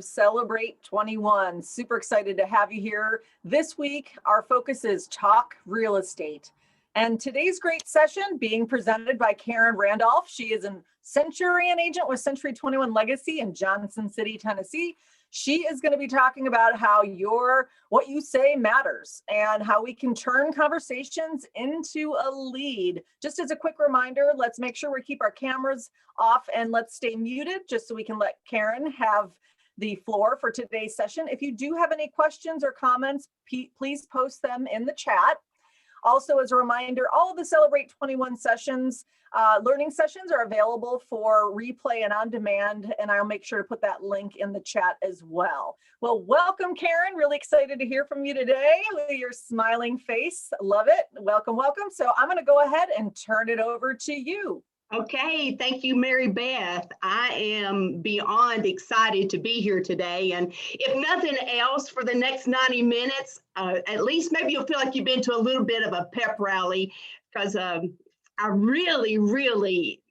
Celebrate 21. Super excited to have you here. This week, our focus is Talk Real Estate. And today's great session being presented by Karen Randolph. She is a Centurion agent with Century 21 Legacy in Johnson City, Tennessee. She is going to be talking about how what you say matters and how we can turn conversations into a lead. Just as a quick reminder, let's make sure we keep our cameras off and let's stay muted just so we can let Karen have the floor for today's session. If you do have any questions or comments, please post them in the chat. Also, as a reminder, all of the Celebrate 21 sessions, learning sessions are available for replay and on demand, and I'll make sure to put that link in the chat as well. Well, welcome, Karen. Really excited to hear from you today with your smiling face. Love it. Welcome, welcome. So I'm going to go ahead and turn it over to you. Okay, thank you, Mary Beth. I am beyond excited to be here today. And if nothing else, for the next 90 minutes, at least maybe you'll feel like you've been to a little bit of a pep rally, because I really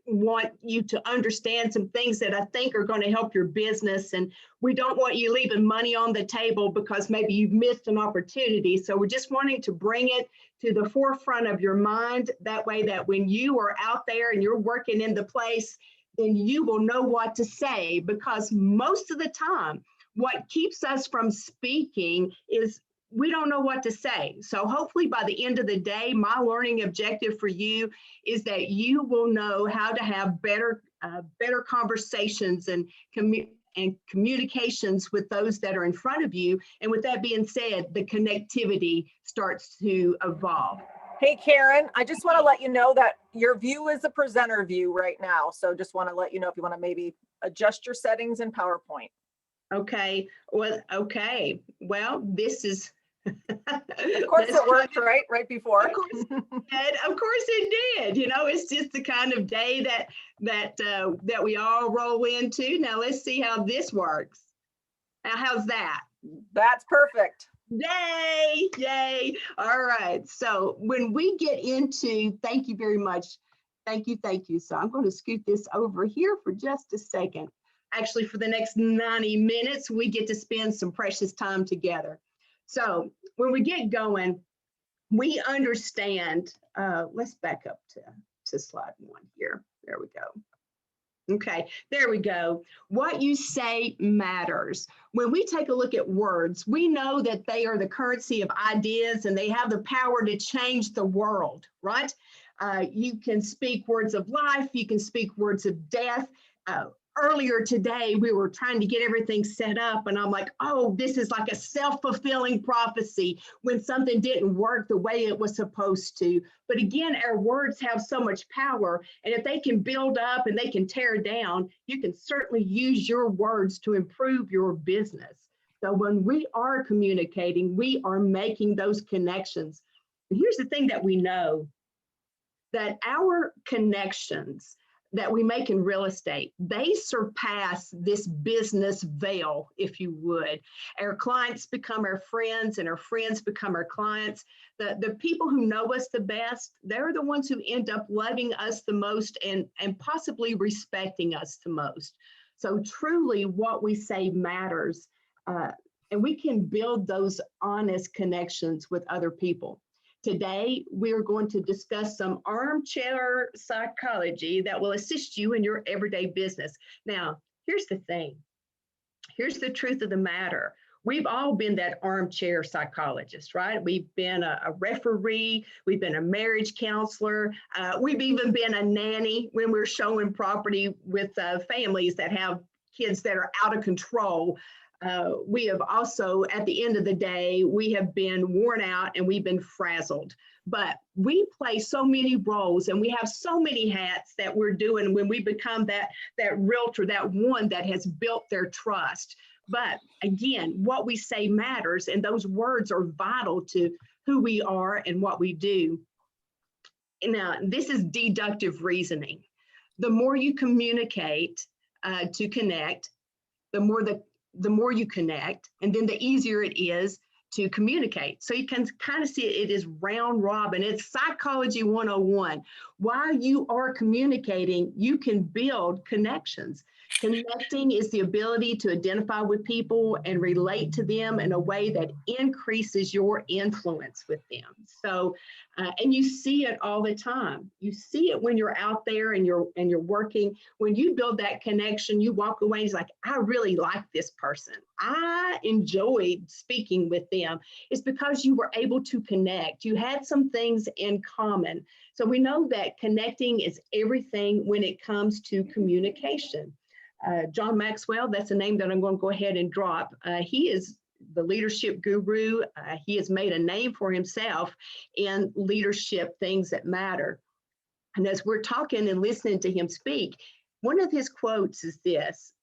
want you to understand some things that I think are going to help your business. And we don't want you leaving money on the table because maybe you've missed an opportunity. So we're just wanting to bring it to the forefront of your mind. That way that when you are out there and you're working in the place, then you will know what to say, because most of the time, what keeps us from speaking is we don't know what to say. So hopefully by the end of the day, my learning objective for you is that you will know how to have better conversations and communications with those that are in front of you. And with that being said, the connectivity starts to evolve. Hey, Karen, I just want to let you know that your view is a presenter view right now. So just want to let you know if you want to maybe adjust your settings in PowerPoint. Okay. Well, this is. Of course it worked, right before. Of course it did. You know, it's just the kind of day that we all roll into. Now let's see how this works. Now, how's that? That's perfect. Yay. All right. So when we get into, thank you very much. Thank you. So I'm going to scoot this over here for just a second. Actually, for the next 90 minutes, we get to spend some precious time together. So when we get going, we understand, let's back up to slide 1 here. There we go. Okay, there we go. What you say matters. When we take a look at words, we know that they are the currency of ideas and they have the power to change the world, right? You can speak words of life, you can speak words of death. Earlier today, we were trying to get everything set up and I'm like, oh, this is like a self-fulfilling prophecy when something didn't work the way it was supposed to. But again, our words have so much power, and if they can build up and they can tear down, you can certainly use your words to improve your business. So when we are communicating, we are making those connections. And here's the thing that we know, that our connections that we make in real estate, they surpass this business veil, if you would. Our clients become our friends and our friends become our clients. The people who know us the best, they're the ones who end up loving us the most and possibly respecting us the most. So truly what we say matters, and we can build those honest connections with other people. Today, we're going to discuss some armchair psychology that will assist you in your everyday business. Now, here's the thing. Here's the truth of the matter. We've all been that armchair psychologist, right? We've been a referee. We've been a marriage counselor. We've even been a nanny when we're showing property with families that have kids that are out of control. We have also, at the end of the day, we have been worn out and we've been frazzled. But we play so many roles and we have so many hats that we're doing when we become that realtor, that one that has built their trust. But again, what we say matters, and those words are vital to who we are and what we do. Now, this is deductive reasoning. The more you communicate to connect, the more you connect, and then the easier it is to communicate. So you can kind of see it is round robin. It's psychology 101. While you are communicating, you can build connections. Connecting is the ability to identify with people and relate to them in a way that increases your influence with them. So, and you see it all the time. You see it when you're out there and you're working. When you build that connection, you walk away and it's like, I really like this person. I enjoyed speaking with them. It's because you were able to connect. You had some things in common. So we know that connecting is everything when it comes to communication. John Maxwell, that's a name that I'm going to go ahead and drop. He is the leadership guru. He has made a name for himself in leadership things that matter. And as we're talking and listening to him speak, one of his quotes is this: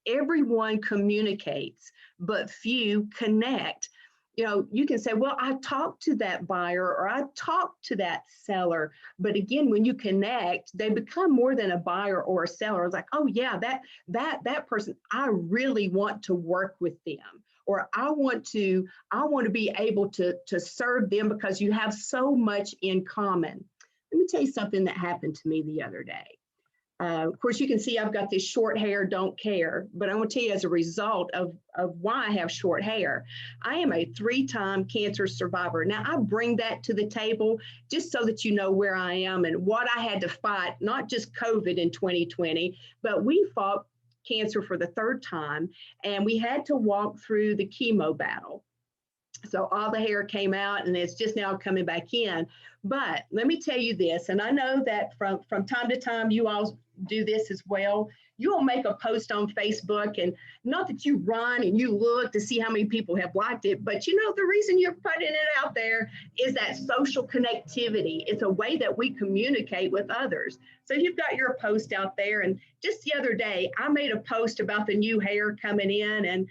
everyone communicates, but few connect. You know, you can say, well, I talked to that buyer or I talked to that seller. But again, when you connect, they become more than a buyer or a seller. It's like, oh yeah, that person, I really want to work with them. Or I want to be able to serve them because you have so much in common. Let me tell you something that happened to me the other day. Of course, you can see I've got this short hair, don't care, but I want to tell you as a result of why I have short hair, I am a 3-time cancer survivor. Now, I bring that to the table just so that you know where I am and what I had to fight, not just COVID in 2020, but we fought cancer for the 3rd time, and we had to walk through the chemo battle. So all the hair came out and it's just now coming back in. But let me tell you this, and I know that from time to time you all do this as well. You'll make a post on Facebook, and not that you run and you look to see how many people have liked it, but you know, the reason you're putting it out there is that social connectivity. It's a way that we communicate with others. So you've got your post out there, and just the other day, I made a post about the new hair coming in, and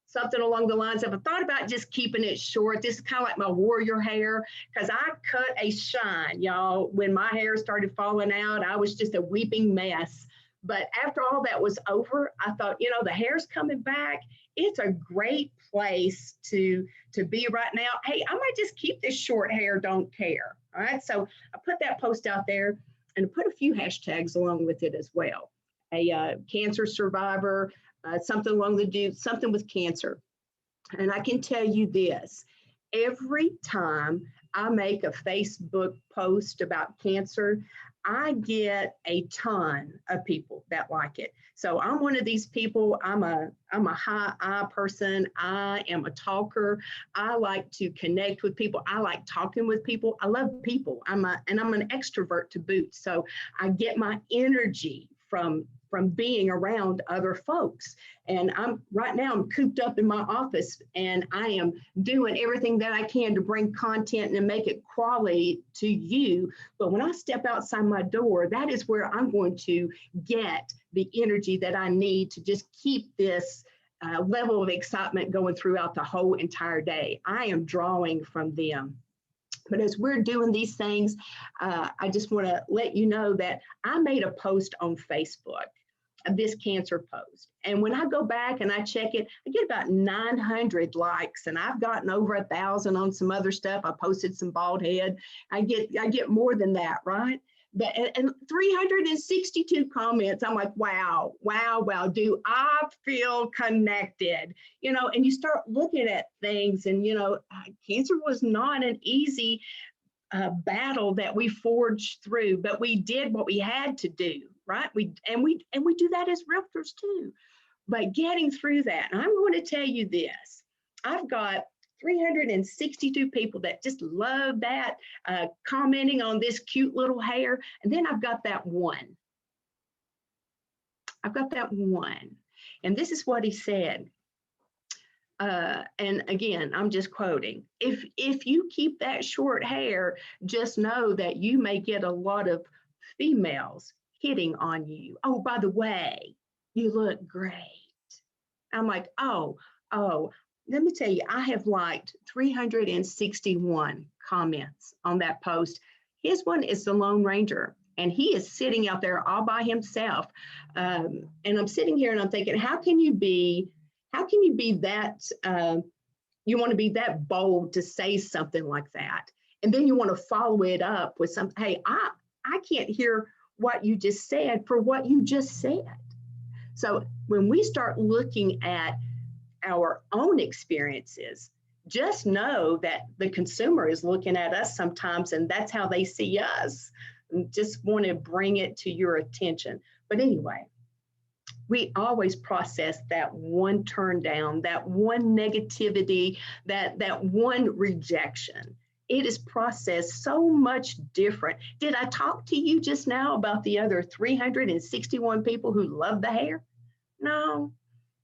something along the lines of, I thought about just keeping it short. This is kind of like my warrior hair, because I cut a shine, y'all. When my hair started falling out, I was just a weeping mess. But after all that was over, I thought, you know, the hair's coming back. It's a great place to be right now. Hey, I might just keep this short hair, don't care. All right. So I put that post out there and put a few hashtags along with it as well. A cancer survivor, something with cancer. And I can tell you this, every time I make a Facebook post about cancer, I get a ton of people that like it. So I'm one of these people. I'm a high I person. I am a talker. I like to connect with people. I like talking with people. I love people. I'm an extrovert to boot. So I get my energy from being around other folks. And right now I'm cooped up in my office, and I am doing everything that I can to bring content and make it quality to you. But when I step outside my door, that is where I'm going to get the energy that I need to just keep this level of excitement going throughout the whole entire day. I am drawing from them. But as we're doing these things, I just want to let you know that I made a post on Facebook, this cancer post. And when I go back and I check it, I get about 900 likes, and I've gotten over 1,000 on some other stuff. I posted some bald head. I get more than that, right? But and 362 comments. I'm like, wow, do I feel connected? You know, and you start looking at things, and you know, cancer was not an easy battle that we forged through, but we did what we had to do, right? We do that as realtors too. But getting through that, and I'm going to tell you this, I've got 362 people that just love that, commenting on this cute little hair. And then I've got that one. And this is what he said. And again, I'm just quoting. If you keep that short hair, just know that you may get a lot of females hitting on you. Oh, by the way, you look great. I'm like, oh, let me tell you, I have liked 361 comments on that post. His one is the Lone Ranger, and he is sitting out there all by himself. And I'm sitting here and I'm thinking, how can you be that, you want to be that bold to say something like that? And then you want to follow it up with something, hey, I can't hear what you just said for what you just said. So when we start looking at our own experiences, just know that the consumer is looking at us sometimes, and that's how they see us. And just want to bring it to your attention. But anyway, we always process that one turn down, that one negativity, that one rejection. It is processed so much different. Did I talk to you just now about the other 361 people who love the hair? No,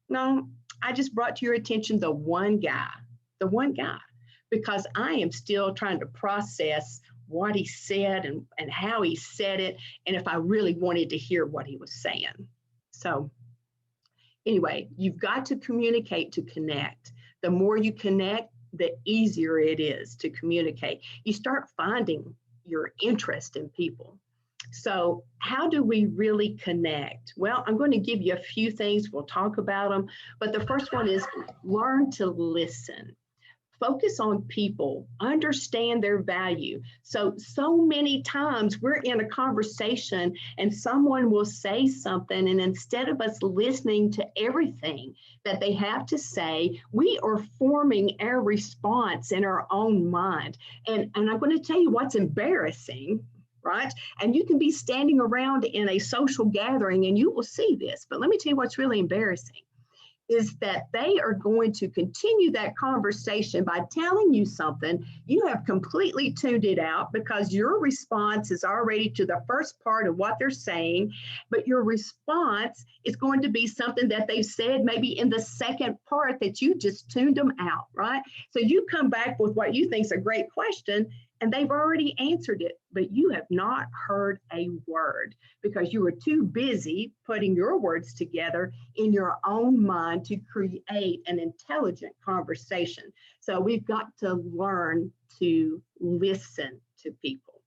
no. I just brought to your attention the one guy, because I am still trying to process what he said and how he said it, and if I really wanted to hear what he was saying. So anyway, you've got to communicate to connect. The more you connect, the easier it is to communicate. You start finding your interest in people. So how do we really connect? Well, I'm going to give you a few things. We'll talk about them. But the first one is learn to listen. Focus on people, understand their value. So many times we're in a conversation and someone will say something, and instead of us listening to everything that they have to say, we are forming our response in our own mind. And I'm going to tell you what's embarrassing, right? And you can be standing around in a social gathering and you will see this, but let me tell you what's really embarrassing is that they are going to continue that conversation by telling you something. You have completely tuned it out because your response is already to the first part of what they're saying, but your response is going to be something that they've said maybe in the second part that you just tuned them out, right? So you come back with what you think is a great question, and they've already answered it, but you have not heard a word because you were too busy putting your words together in your own mind to create an intelligent conversation. So we've got to learn to listen to people.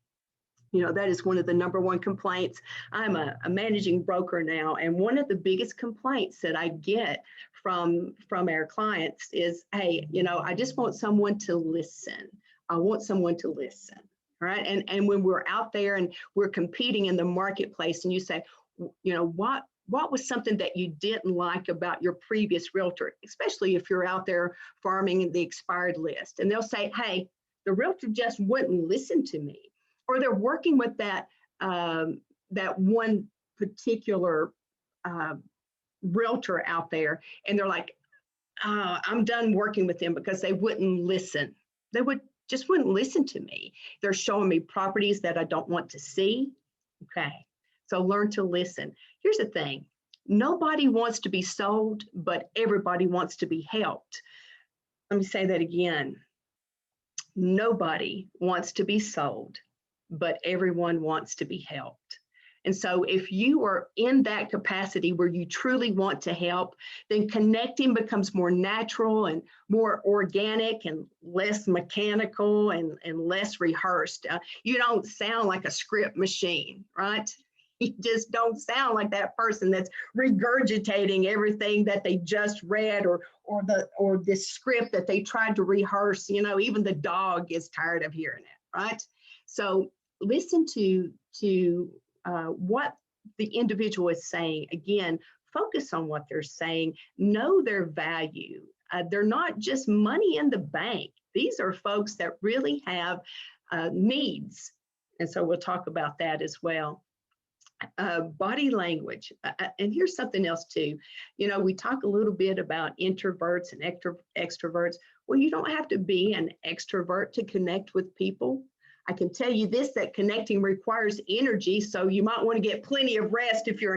You know, that is one of the number one complaints. I'm a managing broker now, and one of the biggest complaints that I get from our clients is, hey, you know, I just want someone to listen. I want someone to listen, right? And when we're out there and we're competing in the marketplace and you say, you know, what was something that you didn't like about your previous realtor, especially if you're out there farming the expired list, and they'll say, hey, the realtor just wouldn't listen to me, or they're working with that one particular realtor out there, and they're like, I'm done working with them because they wouldn't listen. They just wouldn't listen to me. They're showing me properties that I don't want to see. Okay, so learn to listen. Here's the thing. Nobody wants to be sold, but everybody wants to be helped. Let me say that again. Nobody wants to be sold, but everyone wants to be helped. And so if you are in that capacity where you truly want to help, then connecting becomes more natural and more organic and less mechanical and less rehearsed. You don't sound like a script machine, right? You just don't sound like that person that's regurgitating everything that they just read or this script that they tried to rehearse. You know, even the dog is tired of hearing it, right? So listen to what the individual is saying. Again, focus on what they're saying, know their value. They're not just money in the bank. These are folks that really have needs. And so we'll talk about that as well. Body language. And here's something else too. You know, we talk a little bit about introverts and extroverts. Well, you don't have to be an extrovert to connect with people. I can tell you this, that connecting requires energy, so you might want to get plenty of rest if you're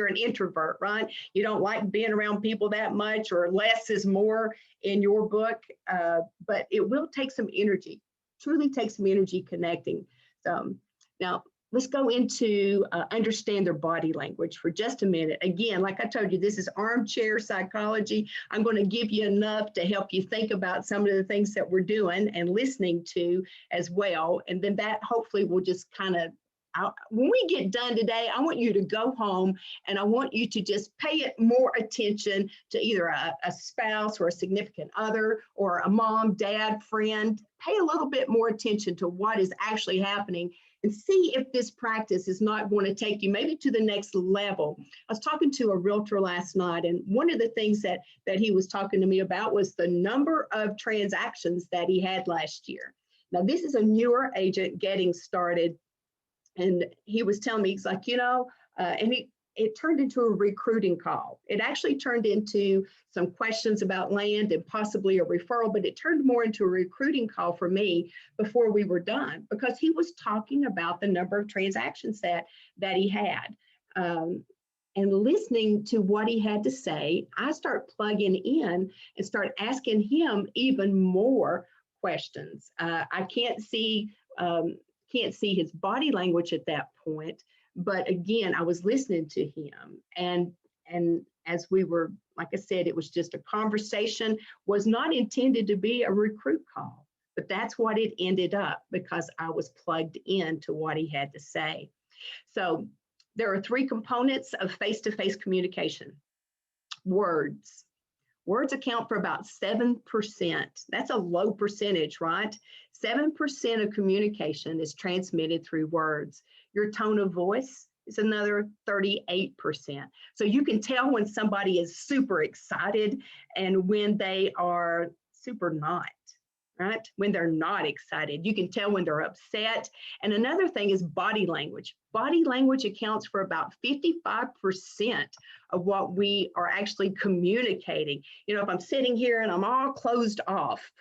an introvert, right? You don't like being around people that much, or less is more in your book, but it will take some energy, truly take some energy connecting. So now let's go into understand their body language for just a minute. Again, like I told you, this is armchair psychology. I'm going to give you enough to help you think about some of the things that we're doing and listening to as well. And then that hopefully will just kind of, when we get done today, I want you to go home and I want you to just pay it more attention to either a spouse or a significant other or a mom, dad, friend. Pay a little bit more attention to what is actually happening and see if this practice is not going to take you maybe to the next level. I was talking to a realtor last night, and one of the things that he was talking to me about was the number of transactions that he had last year. Now, this is a newer agent getting started, and he was telling me, he's like, it turned into a recruiting call. It actually turned into some questions about land and possibly a referral, but it turned more into a recruiting call for me before we were done, because he was talking about the number of transactions that he had. And listening to what he had to say, I start plugging in and start asking him even more questions. I can't see his body language at that point. But again, I was listening to him, and as we were, like I said, it was just a conversation, was not intended to be a recruit call, but that's what it ended up, because I was plugged into what he had to say. So there are 3 components of face-to-face communication. Words. Words account for about 7%. That's a low percentage, right? 7% of communication is transmitted through words. Your tone of voice is another 38%. So you can tell when somebody is super excited and when they are super not, right? When they're not excited. You can tell when they're upset. And another thing is body language. Body language accounts for about 55% of what we are actually communicating. If I'm sitting here and I'm all closed off,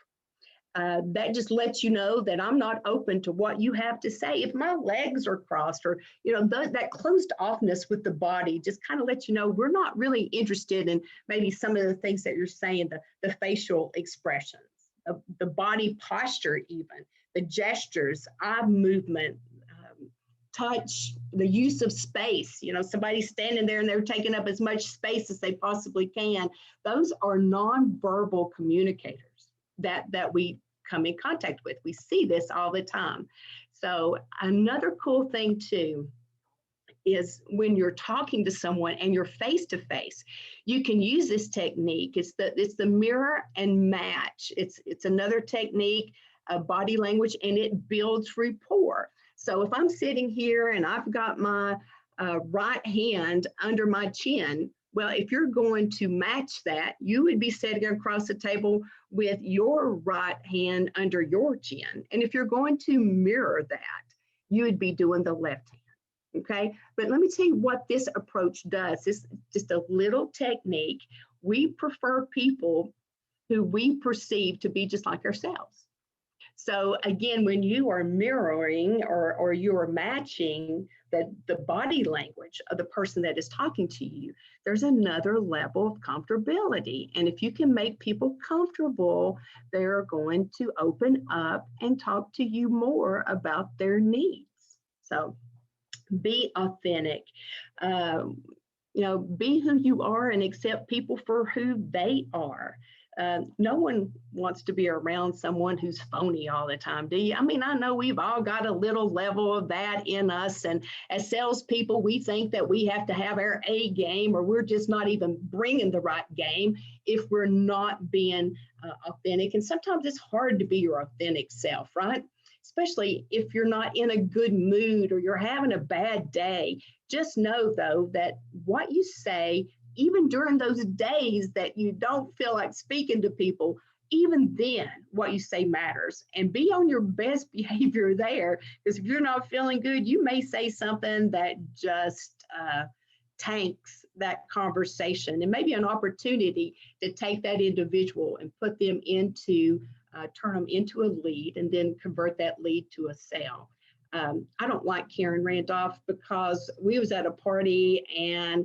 that just lets you know that I'm not open to what you have to say. If my legs are crossed, or that closed offness with the body just kind of lets you know we're not really interested in maybe some of the things that you're saying, the facial expressions, the body posture, even the gestures, eye movement, touch, the use of space. Somebody's standing there and they're taking up as much space as they possibly can. Those are nonverbal communicators that we come in contact with. We see this all the time. So another cool thing too is when you're talking to someone and you're face to face, you can use this technique. It's the mirror and match. It's another technique of body language, and it builds rapport. So if I'm sitting here and I've got my right hand under my chin, well, if you're going to match that, you would be sitting across the table with your right hand under your chin. And if you're going to mirror that, you would be doing the left hand. Okay, but let me tell you what this approach does. This is just a little technique. We prefer people who we perceive to be just like ourselves. So again, when you are mirroring or you are matching the body language of the person that is talking to you, there's another level of comfortability. And if you can make people comfortable, they're going to open up and talk to you more about their needs. So be authentic. Be who you are and accept people for who they are. No one wants to be around someone who's phony all the time, do you? I mean, I know we've all got a little level of that in us. And as salespeople, we think that we have to have our A game, or we're just not even bringing the right game if we're not being authentic. And sometimes it's hard to be your authentic self, right? Especially if you're not in a good mood or you're having a bad day. Just know, though, that what you say, even during those days that you don't feel like speaking to people, even then, what you say matters. And be on your best behavior there, because if you're not feeling good, you may say something that just tanks that conversation, and maybe an opportunity to take that individual and put them into, turn them into a lead, and then convert that lead to a sale. I don't like Karen Randolph, because we was at a party and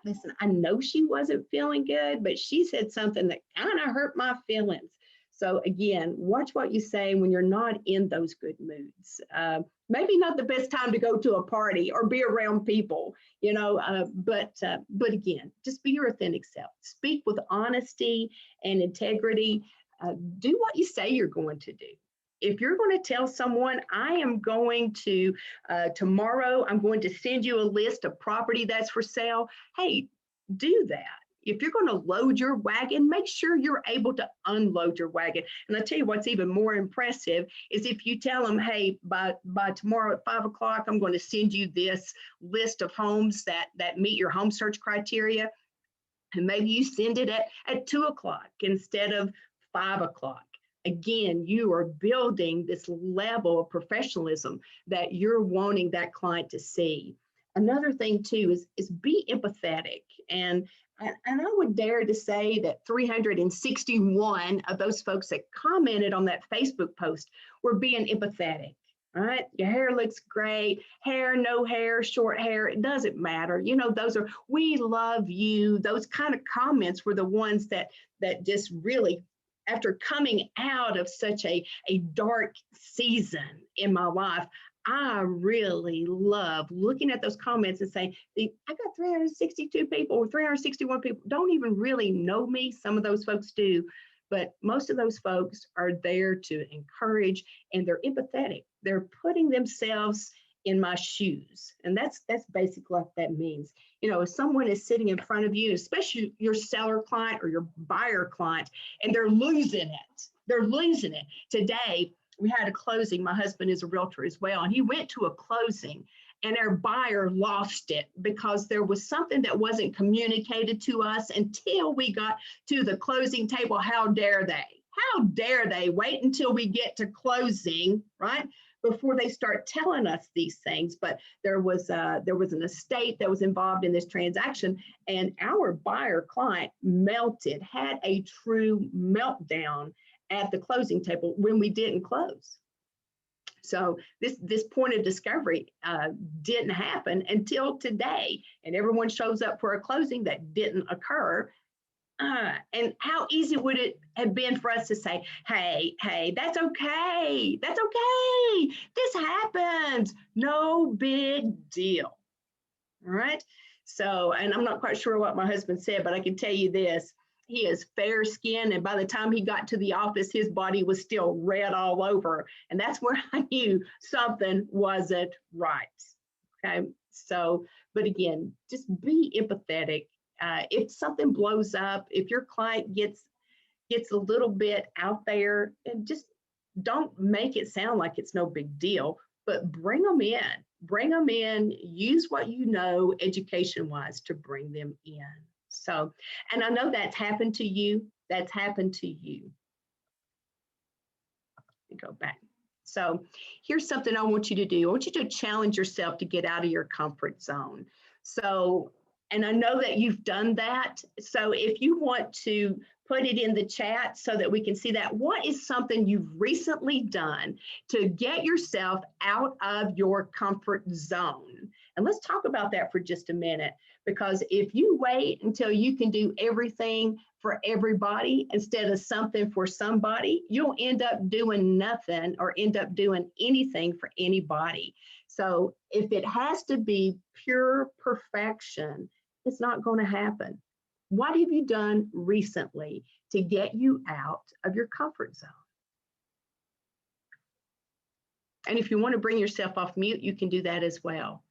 listen, I know she wasn't feeling good, but she said something that kind of hurt my feelings. So again, watch what you say when you're not in those good moods. Maybe not the best time to go to a party or be around people, but again, just be your authentic self. Speak with honesty and integrity. Do what you say you're going to do. If you're going to tell someone, I am going to, tomorrow, I'm going to send you a list of property that's for sale, hey, do that. if you're going to load your wagon, make sure you're able to unload your wagon. And I'll tell you what's even more impressive is if you tell them, hey, by tomorrow at 5 o'clock, I'm going to send you this list of homes that meet your home search criteria. And maybe you send it at 2 o'clock instead of 5 o'clock. Again, you are building this level of professionalism that you're wanting that client to see. Another thing too is be empathetic. And I would dare to say that 361 of those folks that commented on that Facebook post were being empathetic, right? Your hair looks great, hair, no hair, short hair, it doesn't matter. You know, those are, we love you. Those kind of comments were the ones that just really, after coming out of such a dark season in my life, I really love looking at those comments and saying, I got 362 people or 361 people don't even really know me. Some of those folks do, but most of those folks are there to encourage, and they're empathetic. They're putting themselves in my shoes. And that's basically what that means. You know, if someone is sitting in front of you, especially your seller client or your buyer client, and they're losing it. Today, we had a closing. My husband is a realtor as well, and he went to a closing, and our buyer lost it because there was something that wasn't communicated to us until we got to the closing table. How dare they? How dare they wait until we get to closing, right, before they start telling us these things? But there was an estate that was involved in this transaction, and our buyer client melted, had a true meltdown at the closing table when we didn't close. So this point of discovery didn't happen until today, and everyone shows up for a closing that didn't occur. And how easy would it have been for us to say, hey, that's okay, this happens, no big deal, all right? So, and I'm not quite sure what my husband said, but I can tell you this, he is fair skinned, and by the time he got to the office, his body was still red all over, and that's where I knew something wasn't right, okay? So, but again, just be empathetic. If something blows up, if your client gets a little bit out there, and just don't make it sound like it's no big deal, but bring them in, use what you know education-wise to bring them in. So, and I know that's happened to you. Let me go back. So here's something I want you to do. I want you to challenge yourself to get out of your comfort zone. So, and I know that you've done that. So if you want to put it in the chat so that we can see that, what is something you've recently done to get yourself out of your comfort zone? And let's talk about that for just a minute, because if you wait until you can do everything for everybody instead of something for somebody, you'll end up doing nothing or end up doing anything for anybody. So if it has to be pure perfection, it's not going to happen. What have you done recently to get you out of your comfort zone? And if you want to bring yourself off mute, you can do that as well.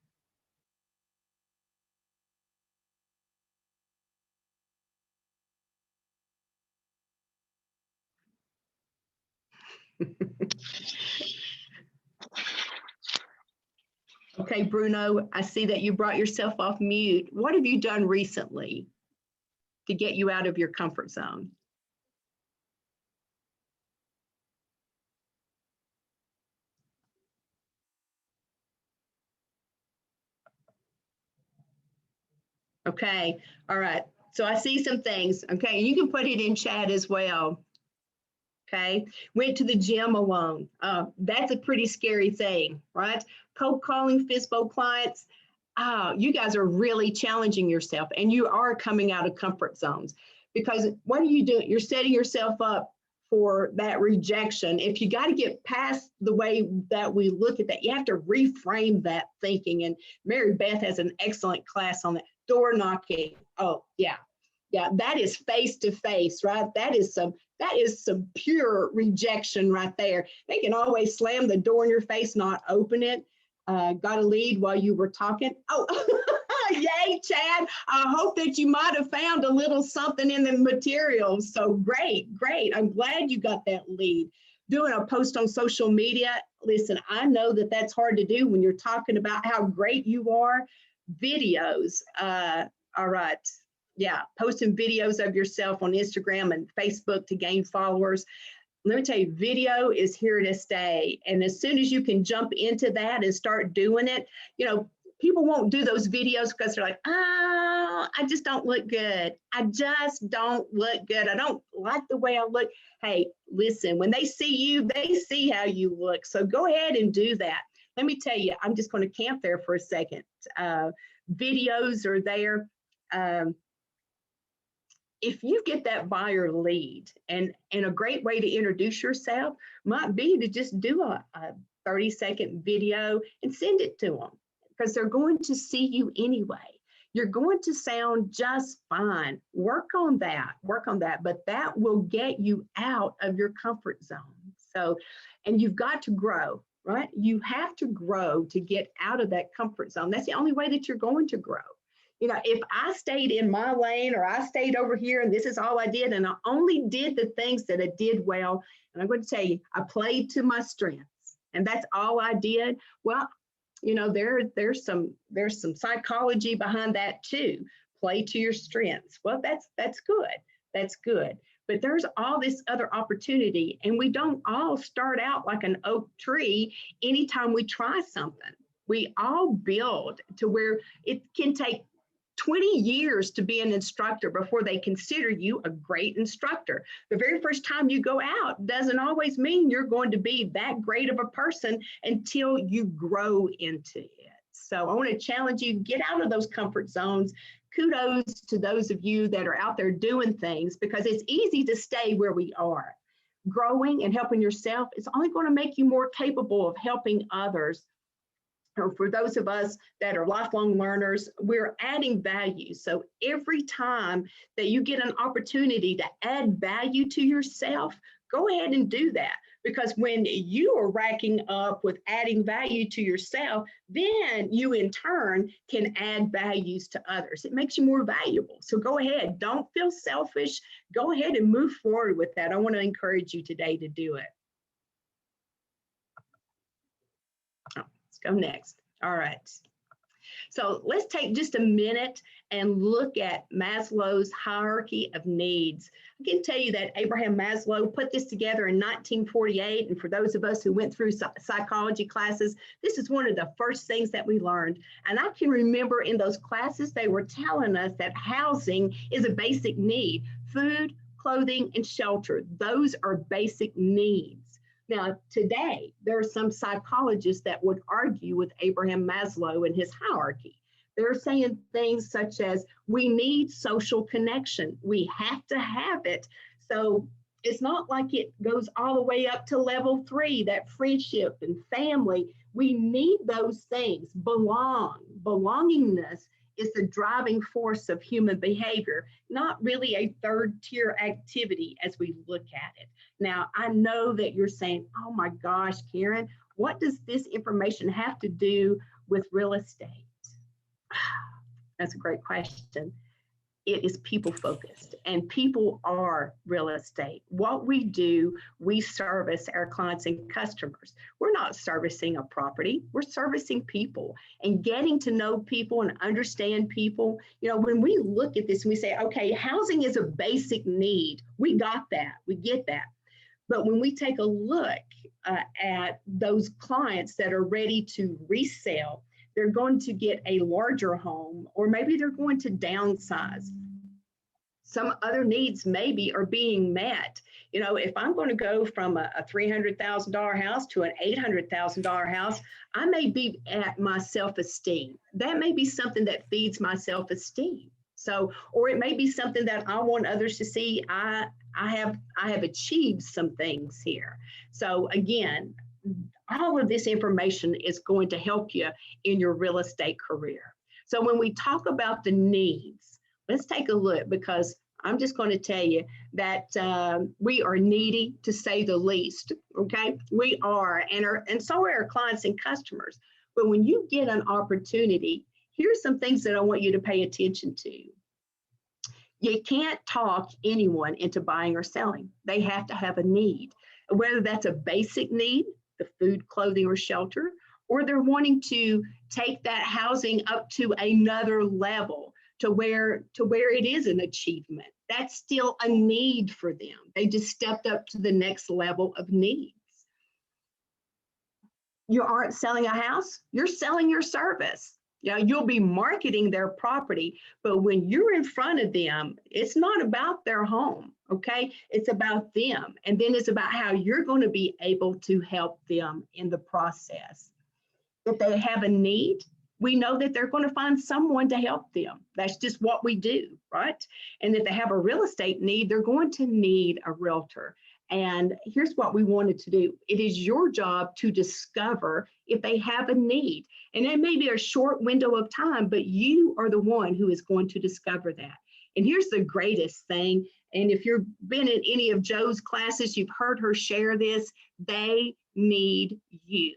Okay, Bruno, I see that you brought yourself off mute. What have you done recently to get you out of your comfort zone? Okay, all right. So I see some things, okay, and you can put it in chat as well. Okay, went to the gym alone. That's a pretty scary thing, right? Cold calling FISBO clients. You guys are really challenging yourself, and you are coming out of comfort zones, because what are you doing? You're setting yourself up for that rejection. If you got to get past the way that we look at that, you have to reframe that thinking. And Mary Beth has an excellent class on that. Door knocking. Oh, yeah, that is face to face, right? That is some pure rejection right there. They can always slam the door in your face, not open it. Got a lead while you were talking. Oh, Yay, Chad. I hope that you might have found a little something in the materials. So great, great. I'm glad you got that lead. Doing a post on social media. Listen, I know that that's hard to do when you're talking about how great you are. Videos. All right. Yeah. Posting videos of yourself on Instagram and Facebook to gain followers. Let me tell you, video is here to stay. And as soon as you can jump into that and start doing it, you know, people won't do those videos because they're like, oh, I just don't look good. I just don't look good. I don't like the way I look. Hey, listen, when they see you, they see how you look. So go ahead and do that. Let me tell you, I'm just going to camp there for a second. Videos are there. If you get that buyer lead, and a great way to introduce yourself might be to just do a 30-second video and send it to them, because they're going to see you anyway. You're going to sound just fine. Work on that, but that will get you out of your comfort zone. So, and you've got to grow, right? You have to grow to get out of that comfort zone. That's the only way that you're going to grow. You know, if I stayed in my lane, or I stayed over here and this is all I did, and I only did the things that I did well, and I'm going to tell you, I played to my strengths, and that's all I did. Well, you know, there's some psychology behind that too. Play to your strengths. Well, that's good. That's good. But there's all this other opportunity, and we don't all start out like an oak tree anytime we try something. We all build to where it can take 20 years to be an instructor before they consider you a great instructor. The very first time you go out doesn't always mean you're going to be that great of a person until you grow into it. So I want to challenge you, get out of those comfort zones. Kudos to those of you that are out there doing things, because it's easy to stay where we are. Growing and helping yourself is only going to make you more capable of helping others. Or for those of us that are lifelong learners, we're adding value. So every time that you get an opportunity to add value to yourself, go ahead and do that. Because when you are racking up with adding value to yourself, then you in turn can add values to others. It makes you more valuable. So go ahead, don't feel selfish. Go ahead and move forward with that. I want to encourage you today to do it. Go next. All right. So let's take just a minute and look at Maslow's hierarchy of needs. I can tell you that Abraham Maslow put this together in 1948. And for those of us who went through psychology classes, this is one of the first things that we learned. And I can remember in those classes, they were telling us that housing is a basic need. Food, clothing, and shelter, those are basic needs. Now, today, there are some psychologists that would argue with Abraham Maslow and his hierarchy. They're saying things such as, we need social connection. We have to have it. So it's not like it goes all the way up to level 3, that friendship and family. We need those things. Belongingness is the driving force of human behavior, not really a third-tier activity as we look at it. Now, I know that you're saying, oh my gosh, Karen, what does this information have to do with real estate? That's a great question. It is people-focused, and people are real estate. What we do, we service our clients and customers. We're not servicing a property, we're servicing people, and getting to know people and understand people. You know, when we look at this and we say, okay, housing is a basic need, we got that, we get that. But when we take a look at those clients that are ready to resell, they're going to get a larger home, or maybe they're going to downsize. Some other needs maybe are being met. You know, if I'm going to go from a $300,000 house to an $800,000 house, I may be at my self-esteem. That may be something that feeds my self-esteem. So, or it may be something that I want others to see. I have achieved some things here. So again, all of this information is going to help you in your real estate career. So when we talk about the needs, let's take a look, because I'm just going to tell you that we are needy, to say the least. Okay, we are, and so are our clients and customers. But when you get an opportunity, here's some things that I want you to pay attention to. You can't talk anyone into buying or selling. They have to have a need, whether that's a basic need, the food, clothing, or shelter, or they're wanting to take that housing up to another level to where it is an achievement. That's still a need for them. They just stepped up to the next level of needs. You aren't selling a house, you're selling your service. You know, you'll be marketing their property, but when you're in front of them, it's not about their home, okay? It's about them. And then it's about how you're going to be able to help them in the process. If they have a need, we know that they're going to find someone to help them. That's just what we do, right? And if they have a real estate need, they're going to need a realtor. And here's what we wanted to do. It is your job to discover if they have a need. And it may be a short window of time, but you are the one who is going to discover that. And here's the greatest thing. And if you've been in any of Joe's classes, you've heard her share this, they need you.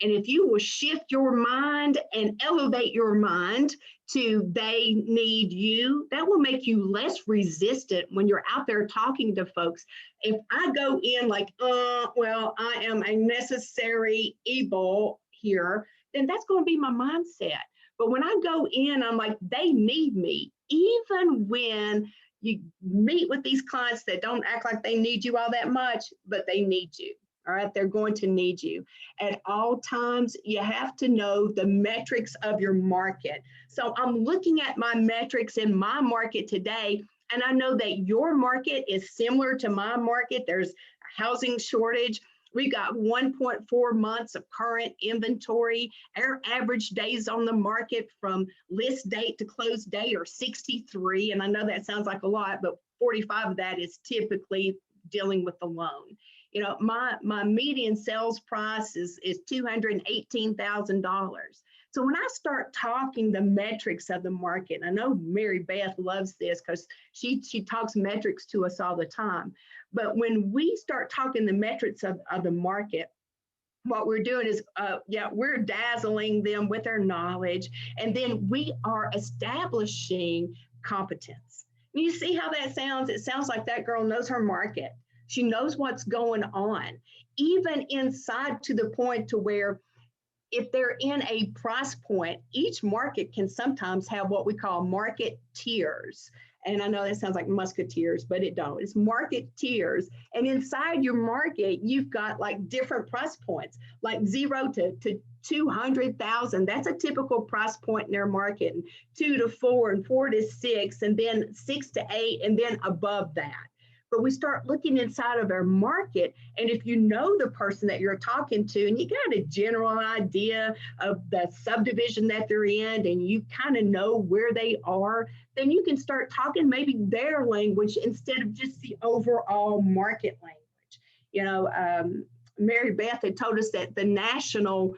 And if you will shift your mind and elevate your mind to they need you, that will make you less resistant when you're out there talking to folks. If I go in like, well, I am a necessary evil here, then that's going to be my mindset. But when I go in, I'm like, they need me. Even when you meet with these clients that don't act like they need you all that much, but they need you. All right, they're going to need you. At all times, you have to know the metrics of your market. So I'm looking at my metrics in my market today, and I know that your market is similar to my market. There's a housing shortage. We got 1.4 months of current inventory. Our average days on the market from list date to close date are 63. And I know that sounds like a lot, but 45 of that is typically dealing with the loan. You know, my median sales price is $218,000. So when I start talking the metrics of the market, I know Mary Beth loves this because she talks metrics to us all the time. But when we start talking the metrics of the market, what we're doing is, we're dazzling them with our knowledge, and then we are establishing competence. And you see how that sounds? It sounds like that girl knows her market. She knows what's going on, even inside to the point to where if they're in a price point, each market can sometimes have what we call market tiers. And I know that sounds like musketeers, but it don't. It's market tiers. And inside your market, you've got like different price points, like 0 to 200,000. That's a typical price point in their market. And 2 to 4 and 4 to 6, and then 6 to 8, and then above that. But we start looking inside of our market, and if you know the person that you're talking to and you got a general idea of the subdivision that they're in and you kind of know where they are, then you can start talking maybe their language instead of just the overall market language. You know, Mary Beth had told us that the national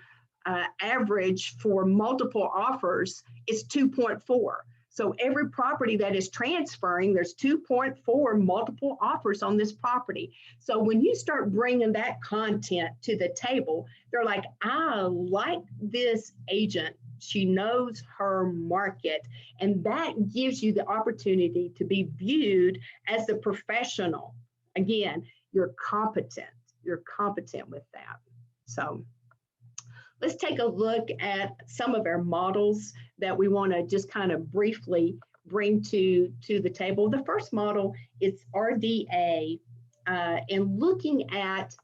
average for multiple offers is 2.4. So every property that is transferring, there's 2.4 multiple offers on this property. So when you start bringing that content to the table, they're like, I like this agent. She knows her market. And that gives you the opportunity to be viewed as the professional. Again, you're competent. You're competent with that. So let's take a look at some of our models that we want to just kind of briefly bring to the table. The first model is RDA, and looking at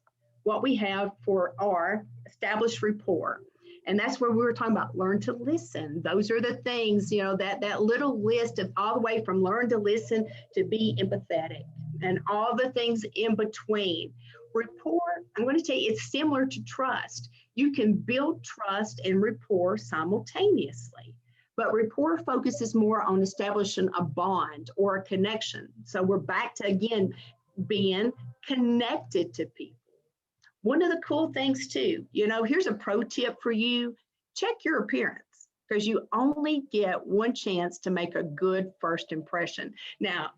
what we have for our established rapport. And that's where we were talking about learn to listen. Those are the things, you know, that little list of all the way from learn to listen to be empathetic and all the things in between. Rapport, I'm going to tell you, it's similar to trust. You can build trust and rapport simultaneously, but rapport focuses more on establishing a bond or a connection. So we're back to, again, being connected to people. One of the cool things too, you know, here's a pro tip for you. Check your appearance, because you only get one chance to make a good first impression. Now,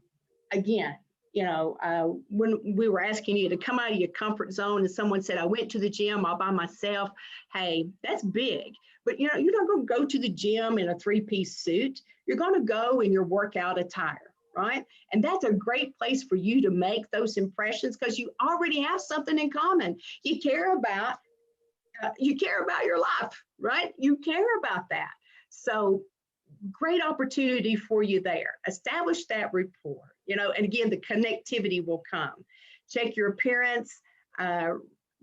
again, when we were asking you to come out of your comfort zone and someone said, I went to the gym all by myself. Hey, that's big. But, you're not going to go to the gym in a 3-piece suit. You're going to go in your workout attire, right? And that's a great place for you to make those impressions because you already have something in common. You care about your life, right? You care about that. So great opportunity for you there. Establish that rapport, and again, the connectivity will come. Check your appearance.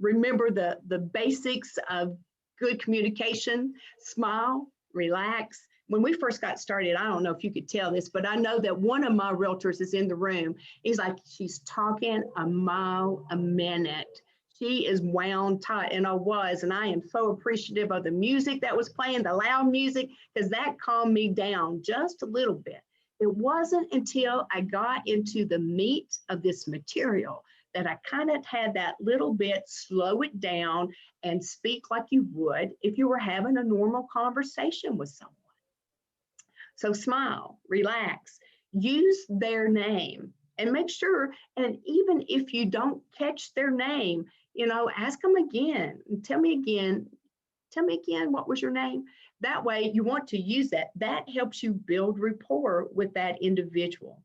Remember the basics of good communication. Smile, relax. When we first got started, I don't know if you could tell this, but I know that one of my realtors is in the room. He's like, she's talking a mile a minute. She is wound tight, and I am so appreciative of the music that was playing, the loud music, because that calmed me down just a little bit. It wasn't until I got into the meat of this material that I kind of had that little bit, slow it down and speak like you would if you were having a normal conversation with someone. So smile, relax, use their name, and make sure, and even if you don't catch their name, ask them again. Tell me again, what was your name? That way you want to use that. That helps you build rapport with that individual.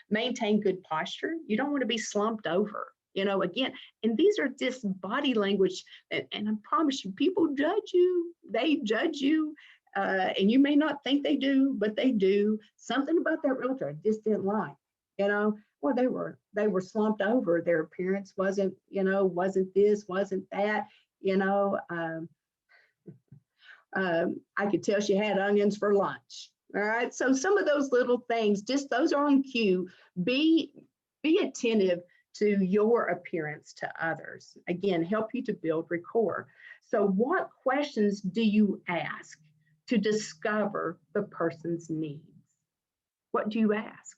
Maintain good posture. You don't want to be slumped over, again, and these are just body language. And I promise you, people judge you. They judge you. And you may not think they do, but they do. Something about that realtor I just didn't like, well, they were slumped over. Their appearance wasn't this, wasn't that, I could tell she had onions for lunch. All right. So some of those little things, just those are on cue. Be attentive to your appearance to others. Again, help you to build rapport. So what questions do you ask to discover the person's needs? What do you ask?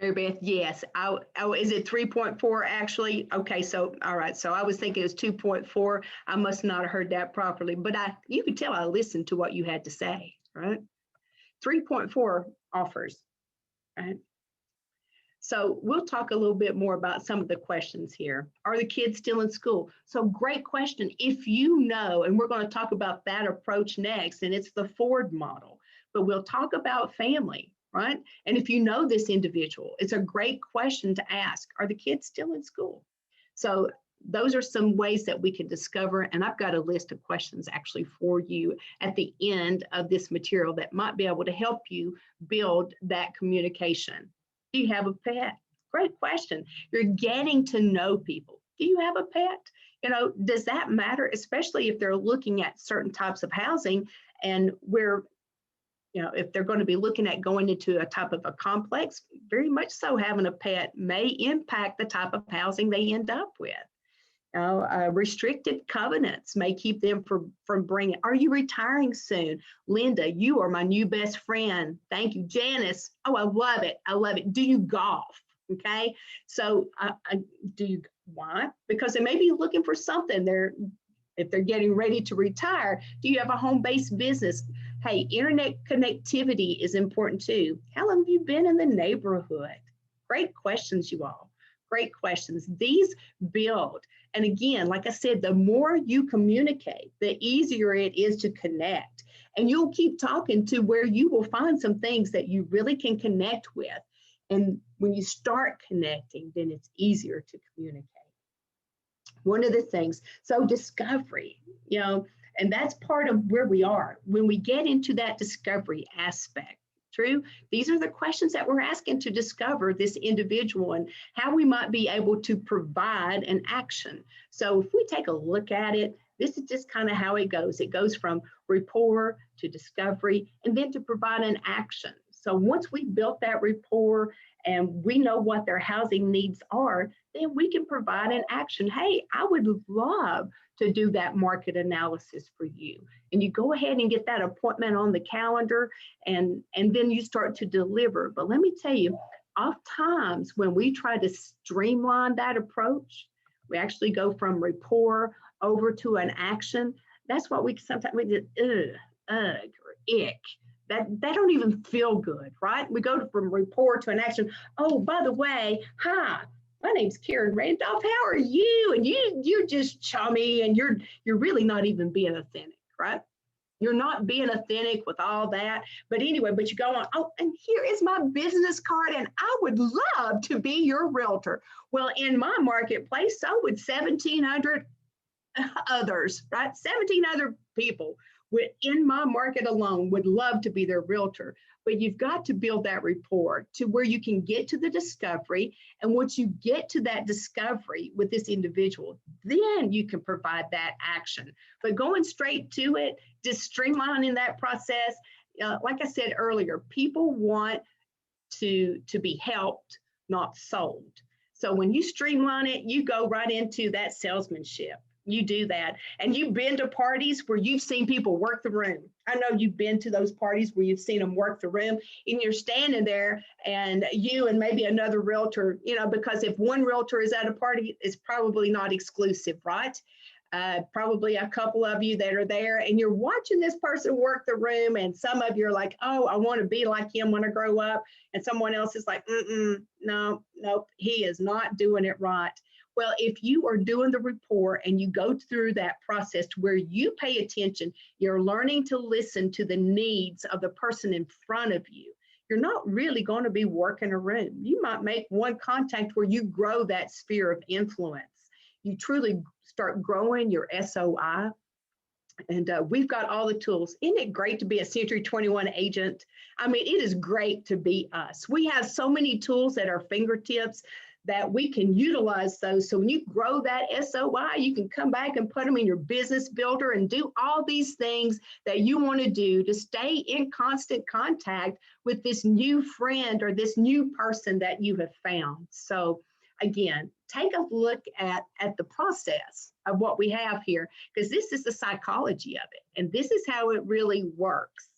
Mary Beth, yes. Is it 3.4 actually? Okay, so all right. So I was thinking it was 2.4. I must not have heard that properly, but you could tell I listened to what you had to say, right? 3.4 offers, right? So we'll talk a little bit more about some of the questions here. Are the kids still in school? So great question. If you know, and we're going to talk about that approach next, and it's the Ford model, but we'll talk about family, right? And if you know this individual, it's a great question to ask. Are the kids still in school? So those are some ways that we can discover, and I've got a list of questions actually for you at the end of this material that might be able to help you build that communication. Do you have a pet? Great question. You're getting to know people. Do you have a pet? Does that matter, especially if they're looking at certain types of housing and where, if they're going to be looking at going into a type of a complex, very much so having a pet may impact the type of housing they end up with. Restricted covenants may keep them from bringing. Are you retiring soon? Linda, you are my new best friend. Thank you. Janice, oh, I love it. I love it. Do you golf? Okay. So do you, why? Because they may be looking for something. If they're getting ready to retire, do you have a home-based business? Hey, internet connectivity is important too. How long have you been in the neighborhood? Great questions, you all. Great questions. These build. And again, like I said, the more you communicate, the easier it is to connect. And you'll keep talking to where you will find some things that you really can connect with. And when you start connecting, then it's easier to communicate. One of the things, so discovery, and that's part of where we are. When we get into that discovery aspect, true, these are the questions that we're asking to discover this individual and how we might be able to provide an action. So if we take a look at it, this is just kind of how it goes. It goes from rapport to discovery and then to provide an action. So once we built that rapport and we know what their housing needs are, then we can provide an action. Hey, I would love to do that market analysis for you. And you go ahead and get that appointment on the calendar and then you start to deliver. But let me tell you, oftentimes when we try to streamline that approach, We actually go from rapport over to an action. That's what we sometimes we just ugh, or ick. That don't even feel good, right? We go from rapport to an action. Oh, by the way, hi, my name's Karen Randolph. How are you? And you're just chummy, and you're really not even being authentic, right? You're not being authentic with all that. But anyway, but you go on, oh, and here is my business card, and I would love to be your realtor. Well, in my marketplace, so would 1,700 others, right? 17 other people in my market alone would love to be their realtor. But you've got to build that rapport to where you can get to the discovery. And once you get to that discovery with this individual, then you can provide that action. But going straight to it, just streamlining that process, like I said earlier, people want to be helped, not sold. So when you streamline it, you go right into that salesmanship. You do that. And you've been to parties where you've seen people work the room. I know you've been to those parties where you've seen them work the room, and you're standing there, and you and maybe another realtor, because if one realtor is at a party, it's probably not exclusive, right? Probably a couple of you that are there, and you're watching this person work the room, and some of you are like, oh, I want to be like him when I grow up. And someone else is like, no, nope, he is not doing it right. Well, if you are doing the rapport and you go through that process to where you pay attention, you're learning to listen to the needs of the person in front of you. You're not really going to be working a room. You might make one contact where you grow that sphere of influence. You truly start growing your SOI. And we've got all the tools. Isn't it great to be a Century 21 agent? I mean, it is great to be us. We have so many tools at our fingertips that we can utilize those. So when you grow that SOI, you can come back and put them in your business builder and do all these things that you want to do to stay in constant contact with this new friend or this new person that you have found. So again, take a look at the process of what we have here, because this is the psychology of it, and this is how it really works.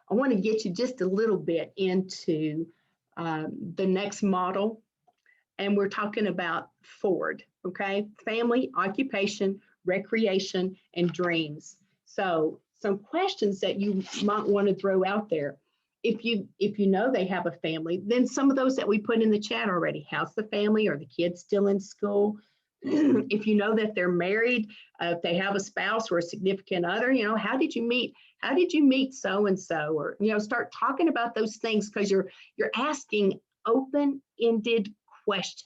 I want to get you just a little bit into the next model, and we're talking about Ford, okay? Family, occupation, recreation, and dreams. So some questions that you might want to throw out there. If you know they have a family, then some of those that we put in the chat already. How's the family? Are the kids still in school? If you know that they're married, if they have a spouse or a significant other, how did you meet? How did you meet so-and-so? Or, start talking about those things, because you're asking open-ended questions.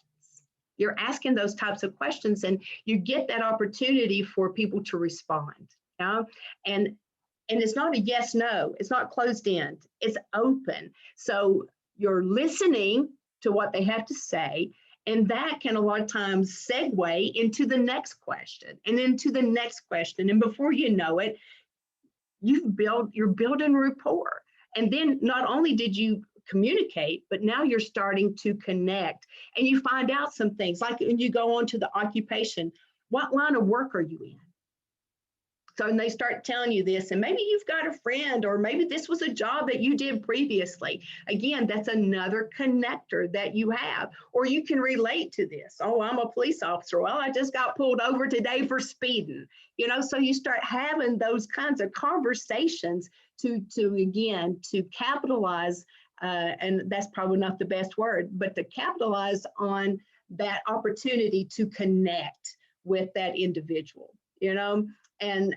You're asking those types of questions, and you get that opportunity for people to respond. And it's not a yes, no, it's not closed end, it's open. So you're listening to what they have to say, and that can a lot of times segue into the next question and into the next question. And before you know it, you're building rapport. And then not only did you communicate, but now you're starting to connect, and you find out some things, like when you go on to the occupation, what line of work are you in? So and they start telling you this, and maybe you've got a friend, or maybe this was a job that you did previously. Again, that's another connector that you have. Or you can relate to this. Oh, I'm a police officer. Well, I just got pulled over today for speeding. So you start having those kinds of conversations to capitalize, and that's probably not the best word, but to capitalize on that opportunity to connect with that individual, and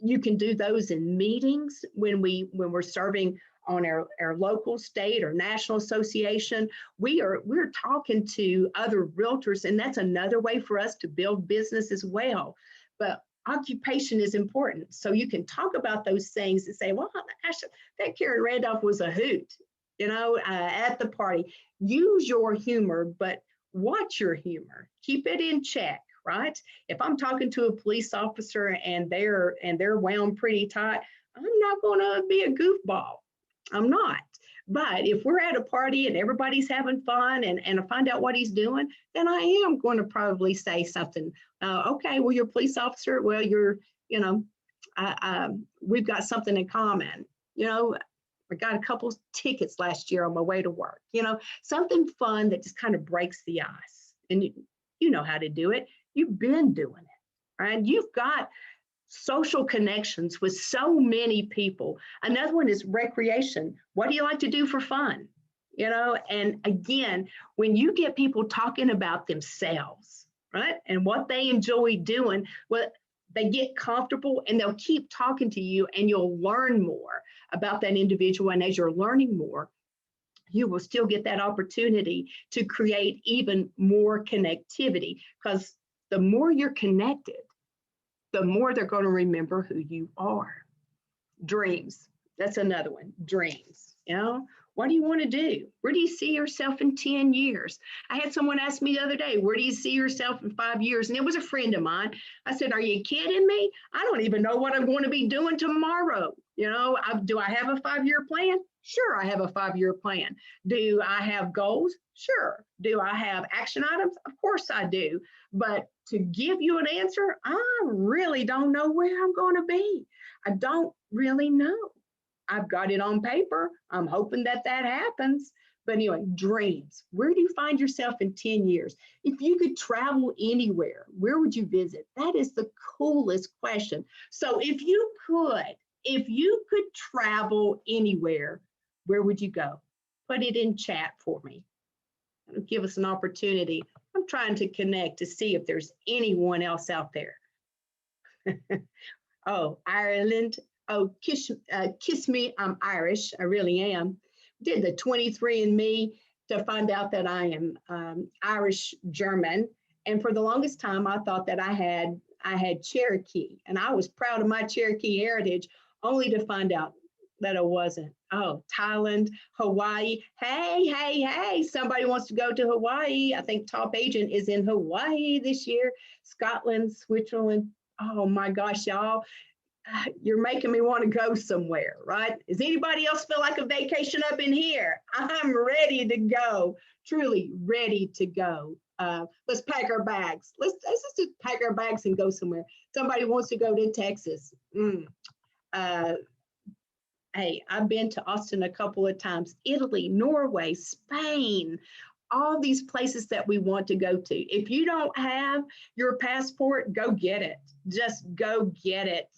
you can do those in meetings when we're serving on our local, state, or national association. We're talking to other realtors, and that's another way for us to build business as well. But occupation is important. So you can talk about those things and say, well, gosh, that Karen Randolph was a hoot, at the party. Use your humor, but watch your humor. Keep it in check. Right? If I'm talking to a police officer and they're wound pretty tight, I'm not going to be a goofball. I'm not. But if we're at a party and everybody's having fun, and I find out what he's doing, then I am going to probably say something. Okay, well, you're a police officer. Well, we've got something in common. Are I got a couple tickets last year on my way to work. Something fun that just kind of breaks the ice. And you know how to do it. You've been doing it, right? You've got social connections with so many people. Another one is recreation. What do you like to do for fun? And again, when you get people talking about themselves, right, and what they enjoy doing, well, they get comfortable and they'll keep talking to you, and you'll learn more about that individual. And as you're learning more, you will still get that opportunity to create even more connectivity, because the more you're connected, the more they're going to remember who you are. Dreams. That's another one. Dreams. What do you want to do? Where do you see yourself in 10 years? I had someone ask me the other day, where do you see yourself in 5 years? And it was a friend of mine. I said, are you kidding me? I don't even know what I'm going to be doing tomorrow. Do I have a 5-year plan? Sure, I have a 5-year plan. Do I have goals? Sure. Do I have action items? Of course I do. But to give you an answer, I really don't know where I'm going to be. I don't really know. I've got it on paper. I'm hoping that happens. But anyway, dreams. Where do you find yourself in 10 years? If you could travel anywhere, where would you visit? That is the coolest question. So if you could travel anywhere, where would you go? Put it in chat for me. It'll give us an opportunity. I'm trying to connect to see if there's anyone else out there. Oh, Ireland. Oh, kiss me, I'm Irish. I really am. Did the 23andMe to find out that I am Irish German. And for the longest time, I thought that I had Cherokee, and I was proud of my Cherokee heritage, only to find out that I wasn't. Oh, Thailand, Hawaii. Hey, somebody wants to go to Hawaii. I think top agent is in Hawaii this year. Scotland, Switzerland. Oh my gosh, y'all. You're making me want to go somewhere, right? Does anybody else feel like a vacation up in here? I'm ready to go, truly ready to go. Let's pack our bags. Let's just pack our bags and go somewhere. Somebody wants to go to Texas. Hey, I've been to Austin a couple of times. Italy, Norway, Spain, all these places that we want to go to. If you don't have your passport, go get it. Just go get it.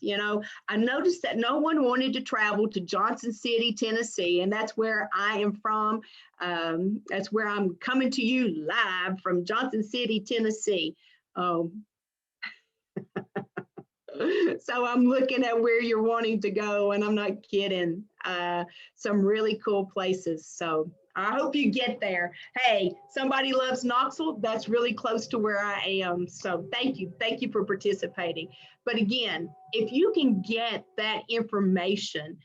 I noticed that no one wanted to travel to Johnson City, Tennessee, and that's where I am from. That's where I'm coming to you live from, Johnson City, Tennessee. So I'm looking at where you're wanting to go, and I'm not kidding. Some really cool places. So I hope you get there. Hey, somebody loves Knoxville. That's really close to where I am. So thank you for participating. But again, if you can get that information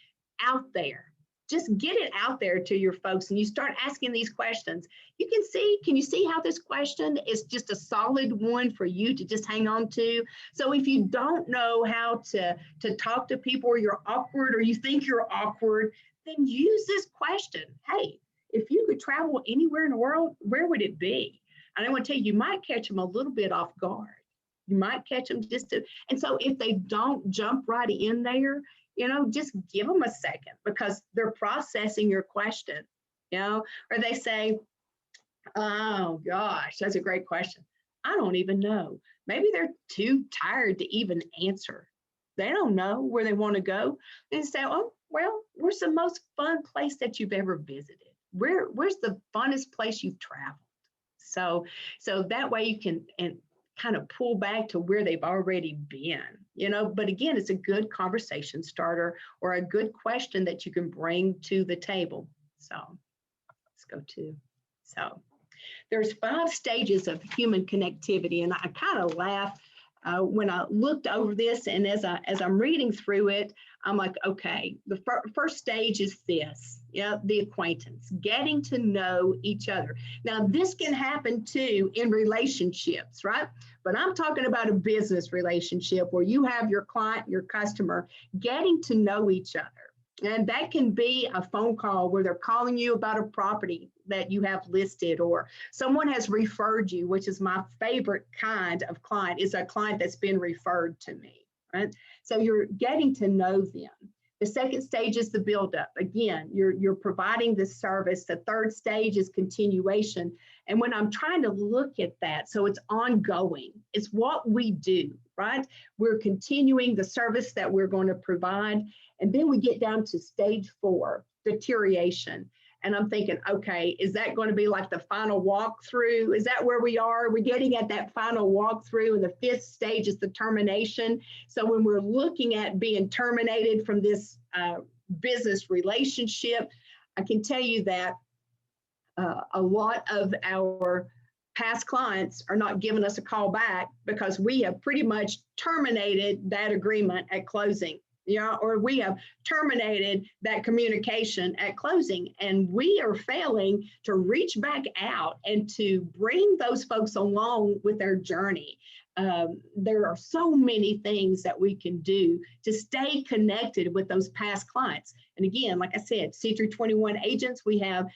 out there, just get it out there to your folks, and you start asking these questions. Can you see how this question is just a solid one for you to just hang on to? So if you don't know how to talk to people, or you're awkward, or you think you're awkward, then use this question. Hey, if you could travel anywhere in the world, where would it be? And I want to tell you, you might catch them a little bit off guard. You might catch them and so if they don't jump right in there, just give them a second, because they're processing your question, or they say, oh gosh, that's a great question. I don't even know. Maybe they're too tired to even answer. They don't know where they want to go. And say, oh, well, where's the most fun place that you've ever visited? Where's the funnest place you've traveled? So that way you can kind of pull back to where they've already been, but again, it's a good conversation starter, or a good question that you can bring to the table. So let's go to, so there's 5 stages of human connectivity. And I kind of laugh when I looked over this, and as I'm reading through it, I'm like, okay, the first stage is this, the acquaintance, getting to know each other. Now, this can happen too in relationships, right? But I'm talking about a business relationship where you have your client, your customer, getting to know each other. And that can be a phone call where they're calling you about a property that you have listed, or someone has referred you, which is my favorite kind of client, is a client that's been referred to me, right? So you're getting to know them. The second stage is the buildup. Again, you're providing this service. The third stage is continuation. And when I'm trying to look at that, so it's ongoing. It's what we do, right? We're continuing the service that we're going to provide. And then we get down to stage 4, deterioration. And I'm thinking, okay, is that going to be like the final walkthrough? Is that where we are? We're getting at that final walkthrough, and the 5th stage is the termination. So when we're looking at being terminated from this business relationship, I can tell you that a lot of our past clients are not giving us a call back because we have pretty much terminated that agreement at closing. Or we have terminated that communication at closing, and we are failing to reach back out and to bring those folks along with their journey. There are so many things that we can do to stay connected with those past clients. And again, like I said, C321 agents, we have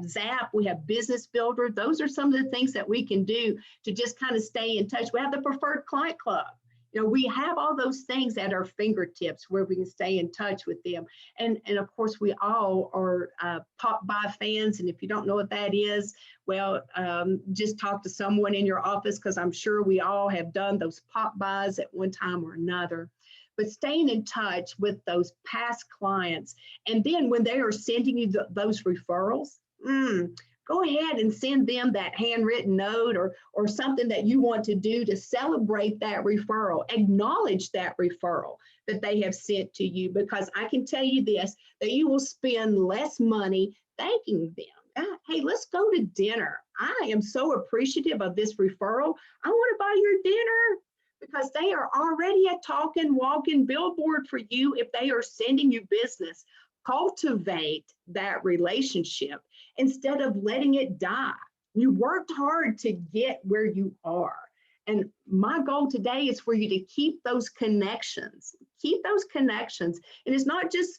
Zap, we have Business Builder. Those are some of the things that we can do to just kind of stay in touch. We have the Preferred Client Club. We have all those things at our fingertips where we can stay in touch with them. And of course, we all are pop-by fans. And if you don't know what that is, well, just talk to someone in your office, because I'm sure we all have done those pop-bys at one time or another. But staying in touch with those past clients. And then when they are sending you those referrals, go ahead and send them that handwritten note or something that you want to do to celebrate that referral. Acknowledge that referral that they have sent to you, because I can tell you this, that you will spend less money thanking them. Hey, let's go to dinner. I am so appreciative of this referral. I want to buy your dinner, because they are already a talking, walking billboard for you if they are sending you business. Cultivate that relationship instead of letting it die. You worked hard to get where you are. And my goal today is for you to keep those connections. Keep those connections. And it's not just,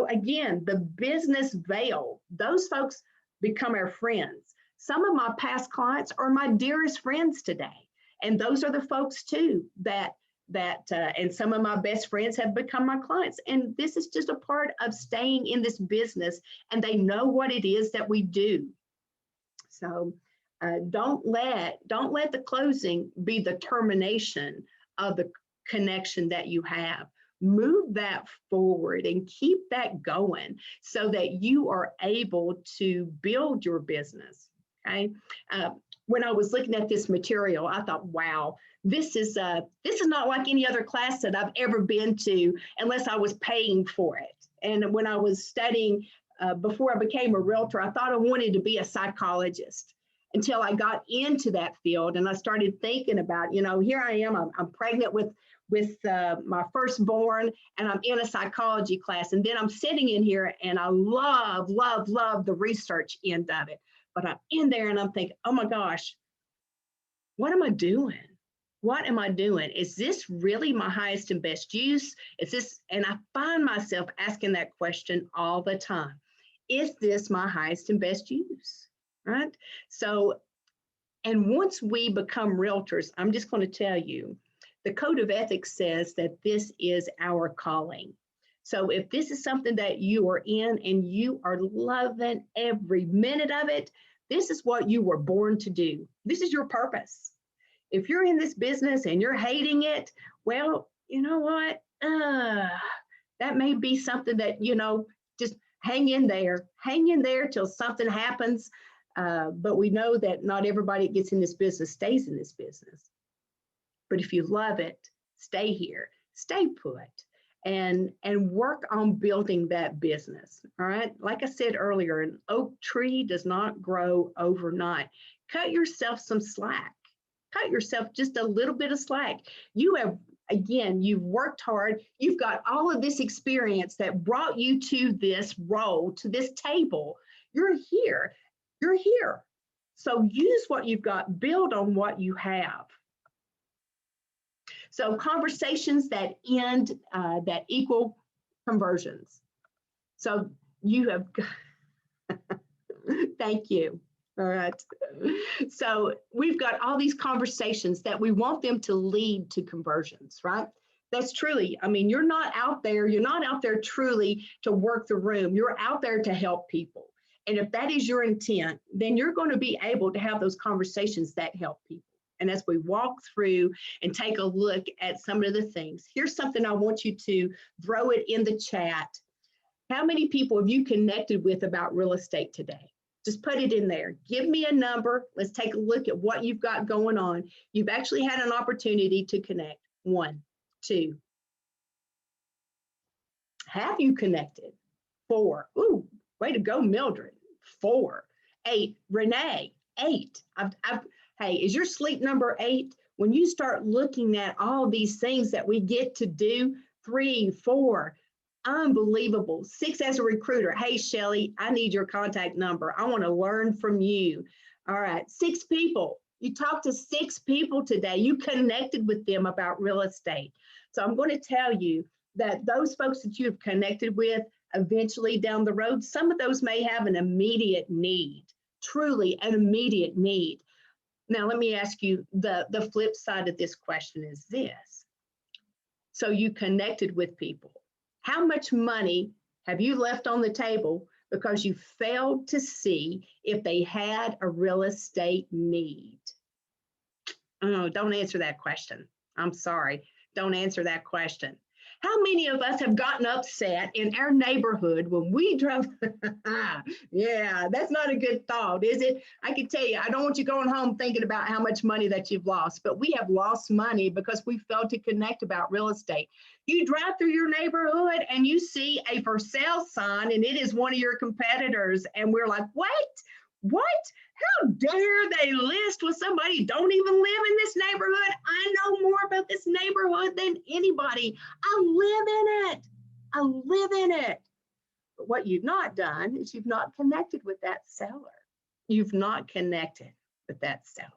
again, the business veil. Those folks become our friends. Some of my past clients are my dearest friends today. And those are the folks too that and some of my best friends have become my clients. And this is just a part of staying in this business, and they know what it is that we do. So don't let the closing be the termination of the connection that you have. Move that forward and keep that going so that you are able to build your business. Okay. When I was looking at this material, I thought, wow, this is not like any other class that I've ever been to unless I was paying for it. And when I was studying before I became a realtor, I thought I wanted to be a psychologist until I got into that field. And I started thinking about, here I am, I'm pregnant with my firstborn, and I'm in a psychology class. And then I'm sitting in here and I love the research end of it. But I'm in there and I'm thinking, oh my gosh, what am I doing? What am I doing? Is this really my highest and best use? Is this, and I find myself asking that question all the time. Is this my highest and best use? Right? So, and once we become realtors, I'm just going to tell you, the Code of Ethics says that this is our calling. So if this is something that you are in and you are loving every minute of it, this is what you were born to do. This is your purpose. If you're in this business and you're hating it, well, you know what? That may be something that, just hang in there till something happens. But we know that not everybody that gets in this business stays in this business. But if you love it, stay here, stay put. And work on building that business. All right. Like I said earlier, an oak tree does not grow overnight. Cut yourself some slack. Cut yourself just a little bit of slack. You've worked hard. You've got all of this experience that brought you to this role, to this table. You're here. So use what you've got, build on what you have. So conversations that end, that equal conversions. So you have, thank you. All right. So we've got all these conversations that we want them to lead to conversions, right? That's truly, I mean, you're not out there truly to work the room. You're out there to help people. And if that is your intent, then you're going to be able to have those conversations that help people. And as we walk through and take a look at some of the things, here's something I want you to throw it in the chat. How many people have you connected with about real estate today? Just put it in there. Give me a number. Let's take a look at what you've got going on. You've actually had an opportunity to connect. 1, 2. Have you connected? 4. Ooh, way to go, Mildred. 4. 8. Renee. 8. Hey, is your sleep number 8? When you start looking at all these things that we get to do, 3, 4, unbelievable. 6 as a recruiter. Hey, Shelly, I need your contact number. I want to learn from you. All right, 6 people. You talked to 6 people today. You connected with them about real estate. So I'm going to tell you that those folks that you've connected with eventually down the road, some of those may have an immediate need, truly an immediate need. Now, let me ask you, the flip side of this question is this. So you connected with people. How much money have you left on the table because you failed to see if they had a real estate need? Oh, don't answer that question. I'm sorry. Don't answer that question. How many of us have gotten upset in our neighborhood when we drove? Yeah, that's not a good thought, is it? I can tell you, I don't want you going home thinking about how much money that you've lost, but we have lost money because we failed to connect about real estate. You drive through your neighborhood and you see a for sale sign and it is one of your competitors. And we're like, what? How dare they list with somebody who don't even live in this neighborhood? I know more about this neighborhood than anybody. I live in it. But what you've not done is you've not connected with that seller. You've not connected with that seller.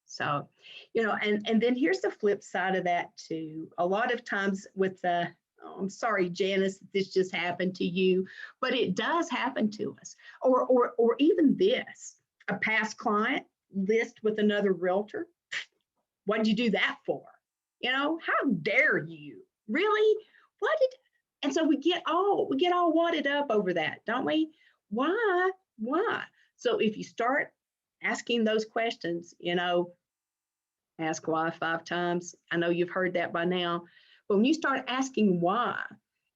So, and then here's the flip side of that too. A lot of times with I'm sorry, Janice, this just happened to you, but it does happen to us. Or even this, a past client list with another realtor. What did you do that for? How dare you? Really? And so we get all wadded up over that, don't we? Why? So if you start asking those questions, ask why 5 times. I know you've heard that by now. But when you start asking why,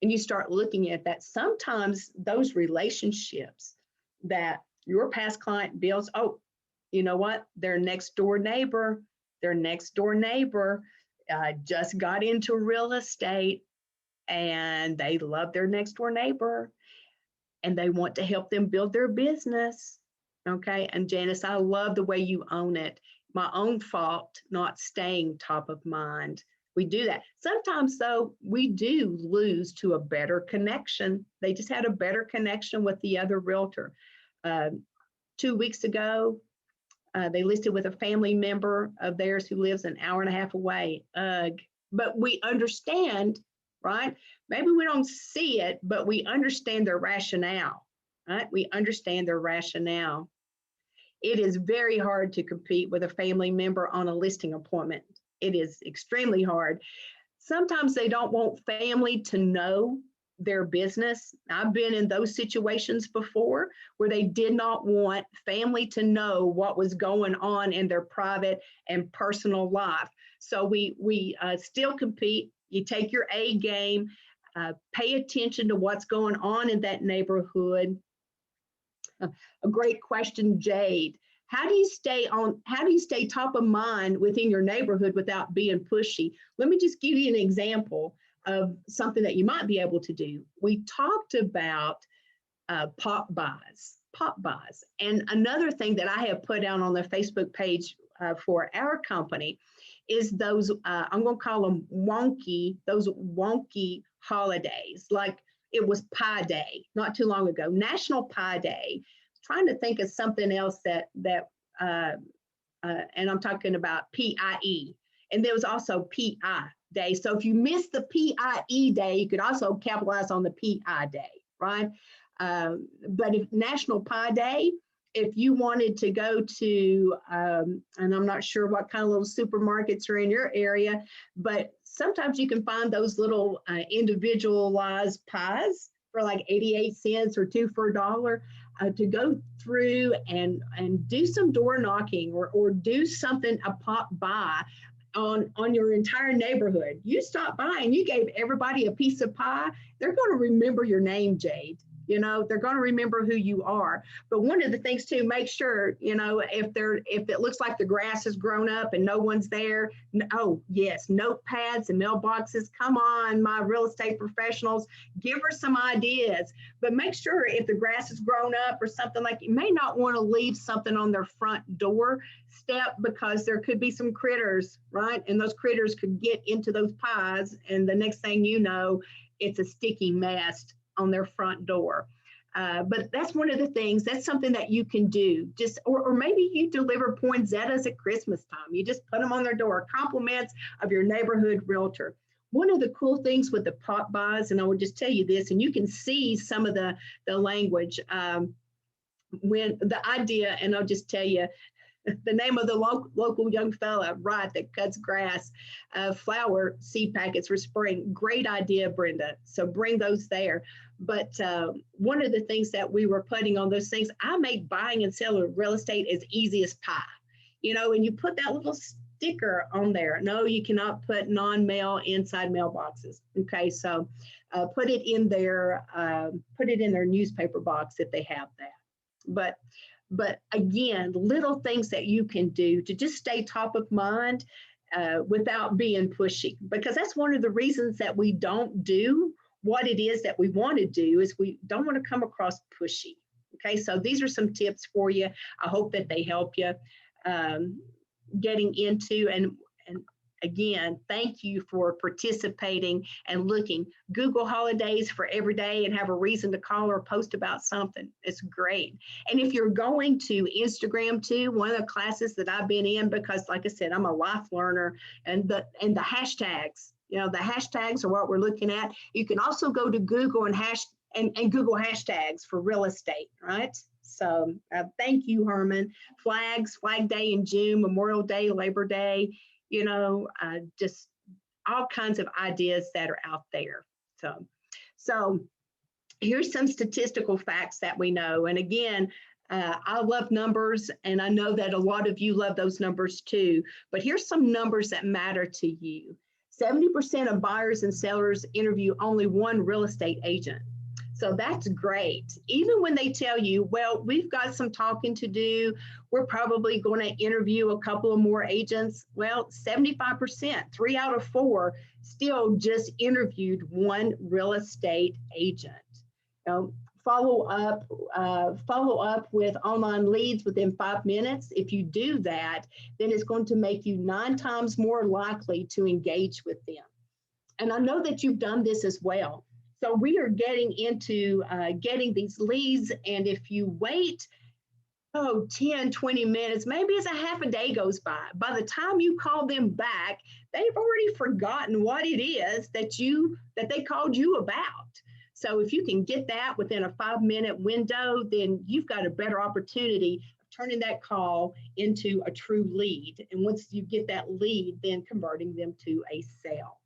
and you start looking at that, sometimes those relationships that your past client builds, oh, you know what? Their next door neighbor just got into real estate and they love their next door neighbor and they want to help them build their business. Okay. And Janice, I love the way you own it. My own fault, not staying top of mind. We do that. Sometimes, though, we do lose to a better connection. They just had a better connection with the other realtor. 2 weeks ago, they listed with a family member of theirs who lives an hour and a half away. But we understand, right? Maybe we don't see it, but we understand their rationale, right? We understand their rationale. It is very hard to compete with a family member on a listing appointment. It is extremely hard. Sometimes they don't want family to know their business. I've been in those situations before where they did not want family to know what was going on in their private and personal life. So we still compete. You take your A game, pay attention to what's going on in that neighborhood. A great question, Jade. How do you stay top of mind within your neighborhood without being pushy? Let me just give you an example of something that you might be able to do. We talked about pop buys. And another thing that I have put out on the Facebook page for our company is those, I'm going to call them those wonky holidays. Like it was Pie Day not too long ago, National Pie Day. Trying to think of something else and I'm talking about PIE. And there was also PI Day. So if you missed the PIE Day, you could also capitalize on the PI Day, right? But if National Pie Day, if you wanted to go to, and I'm not sure what kind of little supermarkets are in your area, but sometimes you can find those little individualized pies for like 88 cents or 2 for $1, to go through and do some door knocking, or do something, a pop by on your entire neighborhood. You stopped by and you gave everybody a piece of pie, they're going to remember your name, Jade. You know, they're going to remember who you are. But one of the things too, make sure, you know, if it looks like the grass has grown up and no one's there, oh yes, notepads and mailboxes. Come on, my real estate professionals, give her some ideas. But make sure if the grass has grown up or something, like, you may not want to leave something on their front door step, because there could be some critters, right? And those critters could get into those pies, and the next thing you know, it's a sticky mess on their front door. But that's one of the things, that's something that you can do. Just, or maybe you deliver poinsettias at Christmas time. You just put them on their door, compliments of your neighborhood realtor. One of the cool things with the pop buys, and I will just tell you this, and you can see some of the language, when the idea, and I'll just tell you, the name of the local young fella, right, that cuts grass, flower seed packets for spring. Great idea, Brenda. So bring those there. But one of the things that we were putting on those things, I make buying and selling real estate as easy as pie. You know, and you put that little sticker on there. No, you cannot put non-mail inside mailboxes. Okay, so put it in their newspaper box if they have that. But again, little things that you can do to just stay top of mind without being pushy, because that's one of the reasons that we don't do what it is that we want to do, is we don't want to come across pushy. Okay, so these are some tips for you. I hope that they help you getting into, and again, thank you for participating and looking. Google holidays for every day and have a reason to call or post about something. It's great. And if you're going to Instagram too, one of the classes that I've been in, because like I said, I'm a life learner, and the hashtags, you know, the hashtags are what we're looking at. You can also go to Google and Google hashtags for real estate, right? So thank you, Herman. Flags, Flag Day in June, Memorial Day, Labor Day, you know, just all kinds of ideas that are out there. So here's some statistical facts that we know. And again, I love numbers, and I know that a lot of you love those numbers too. But here's some numbers that matter to you. 70% of buyers and sellers interview only one real estate agent. So that's great. Even when they tell you, well, we've got some talking to do, we're probably going to interview a couple of more agents. Well, 75%, 3 out of 4, still just interviewed one real estate agent. Follow up with online leads within 5 minutes. If you do that, then it's going to make you 9 times more likely to engage with them. And I know that you've done this as well. So we are getting into getting these leads, and if you wait, 10, 20 minutes, maybe it's a half a day goes by. By the time you call them back, they've already forgotten what it is that they called you about. So if you can get that within a 5-minute window, then you've got a better opportunity of turning that call into a true lead. And once you get that lead, then converting them to a sale.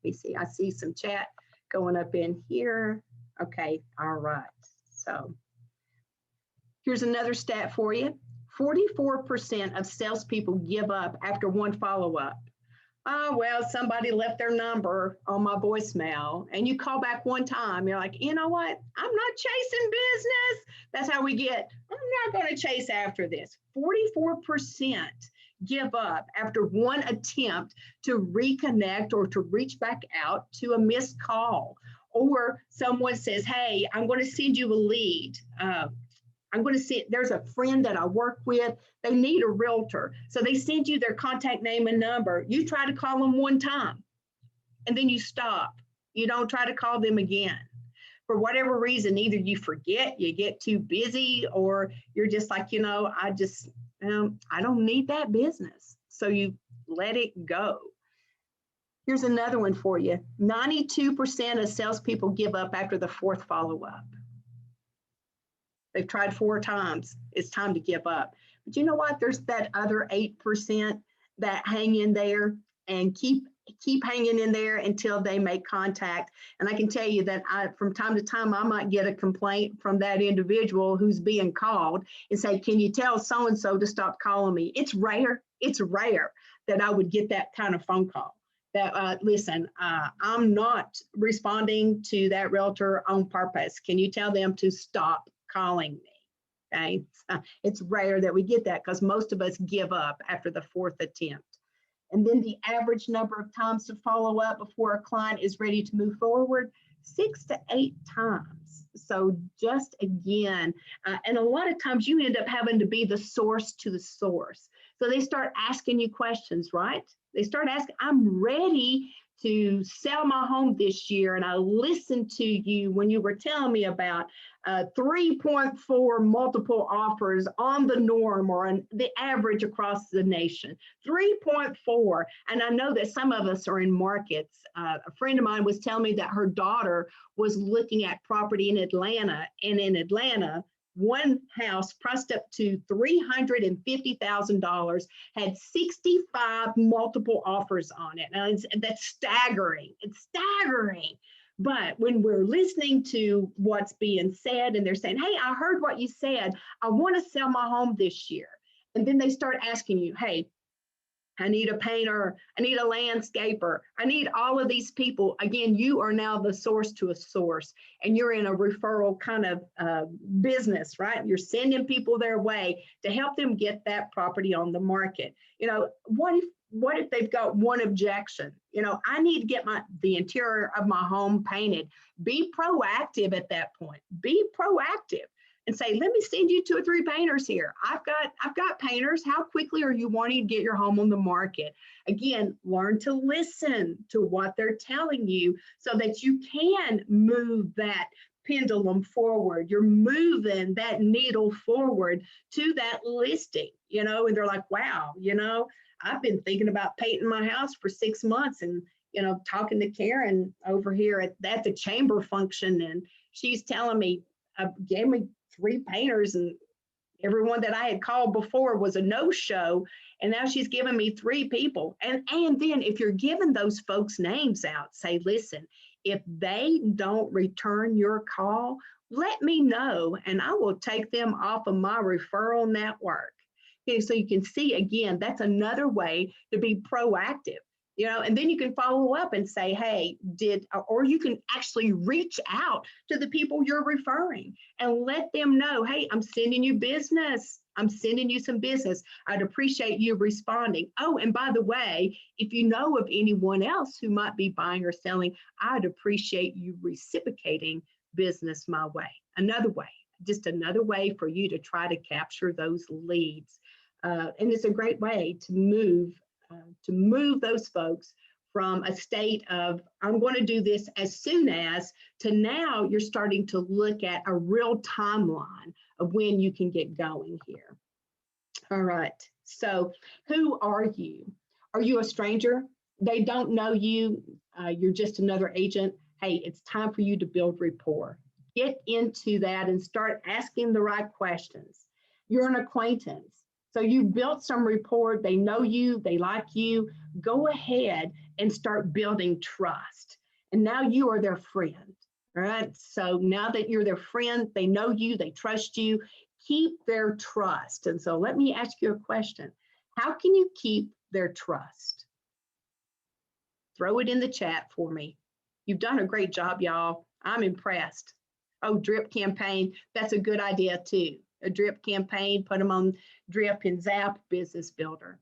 Let me see, I see some chat going up in here. Okay, all right. So here's another stat for you. 44% of salespeople give up after one follow-up. Oh, well, somebody left their number on my voicemail, and you call back one time, you're like, you know what? I'm not chasing business. That's how we get, I'm not going to chase after this. 44% give up after one attempt to reconnect or to reach back out to a missed call. Or someone says, hey, I'm going to send you a lead. There's a friend that I work with, they need a realtor. So they send you their contact name and number. You try to call them one time, and then you stop. You don't try to call them again. For whatever reason, either you forget, you get too busy, or you're just like, I don't need that business. So you let it go. Here's another one for you. 92% of salespeople give up after the 4th follow-up. They've tried 4 times. It's time to give up. But you know what? There's that other 8% that hang in there and keep hanging in there until they make contact. And I can tell you that from time to time, I might get a complaint from that individual who's being called and say, can you tell so-and-so to stop calling me? It's rare that I would get that kind of phone call. That, listen, I'm not responding to that realtor on purpose. Can you tell them to stop calling me? Okay, it's rare that we get that because most of us give up after the 4th attempt. And then the average number of times to follow up before a client is ready to move forward, 6 to 8 times. So just again, and a lot of times you end up having to be the source to the source. So they start asking you questions, right? They start asking, I'm ready to sell my home this year. And I listened to you when you were telling me about 3.4 multiple offers on the norm or on the average across the nation, 3.4. And I know that some of us are in markets. A friend of mine was telling me that her daughter was looking at property in Atlanta, and in Atlanta, one house priced up to $350,000 had 65 multiple offers on it. Now, that's staggering. It's staggering. But when we're listening to what's being said and they're saying, hey, I heard what you said. I want to sell my home this year. And then they start asking you, hey, I need a painter, I need a landscaper, I need all of these people. Again, you are now the source to a source, and you're in a referral kind of business, right? You're sending people their way to help them get that property on the market. You know, what if they've got one objection? You know, I need to get the interior of my home painted. Be proactive at that point. Be proactive. And say, let me send you 2 or 3 painters here. I've got painters. How quickly are you wanting to get your home on the market? Again, learn to listen to what they're telling you so that you can move that pendulum forward. You're moving that needle forward to that listing, you know, and they're like, wow, you know, I've been thinking about painting my house for 6 months, and, you know, talking to Karen over here at the chamber function, and she's telling me, gave me 3 painters, and everyone that I had called before was a no-show. And now she's giving me 3 people. And then if you're giving those folks names out, say, listen, if they don't return your call, let me know and I will take them off of my referral network. Okay, so you can see, again, that's another way to be proactive. You know, and then you can follow up and say, hey, or you can actually reach out to the people you're referring and let them know, hey, I'm sending you business. I'm sending you some business. I'd appreciate you responding. Oh, and by the way, if you know of anyone else who might be buying or selling, I'd appreciate you reciprocating business my way. Just another way for you to try to capture those leads. And it's a great way to move those folks from a state of, I'm going to do this as soon as, to now you're starting to look at a real timeline of when you can get going here. All right. So who are you? Are you a stranger? They don't know you. You're just another agent. Hey, it's time for you to build rapport. Get into that and start asking the right questions. You're an acquaintance. So you built some rapport, they know you, they like you. Go ahead and start building trust. And now you are their friend, right? So now that you're their friend, they know you, they trust you, keep their trust. And so let me ask you a question. How can you keep their trust? Throw it in the chat for me. You've done a great job, y'all. I'm impressed. Oh, drip campaign, that's a good idea too. A drip campaign, put them on Drip and Zap Business Builder.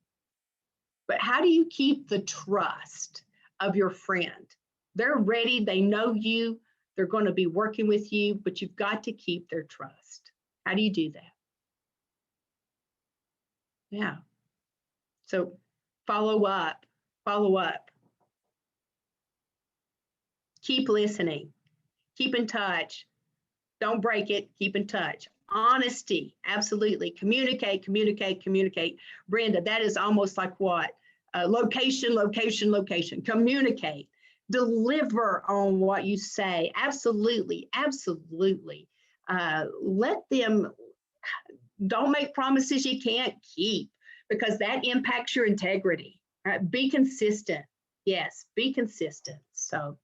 But how do you keep the trust of your friend? They're ready, they know you, they're going to be working with you, but you've got to keep their trust. How do you do that? Yeah. So follow up. Keep listening, keep in touch. Don't break it, keep in touch. Honesty, absolutely. Communicate. Brenda, that is almost like what? Location. Communicate. Deliver on what you say. Absolutely. Let them, don't make promises you can't keep, because that impacts your integrity. Right? Be consistent. Yes, be consistent. So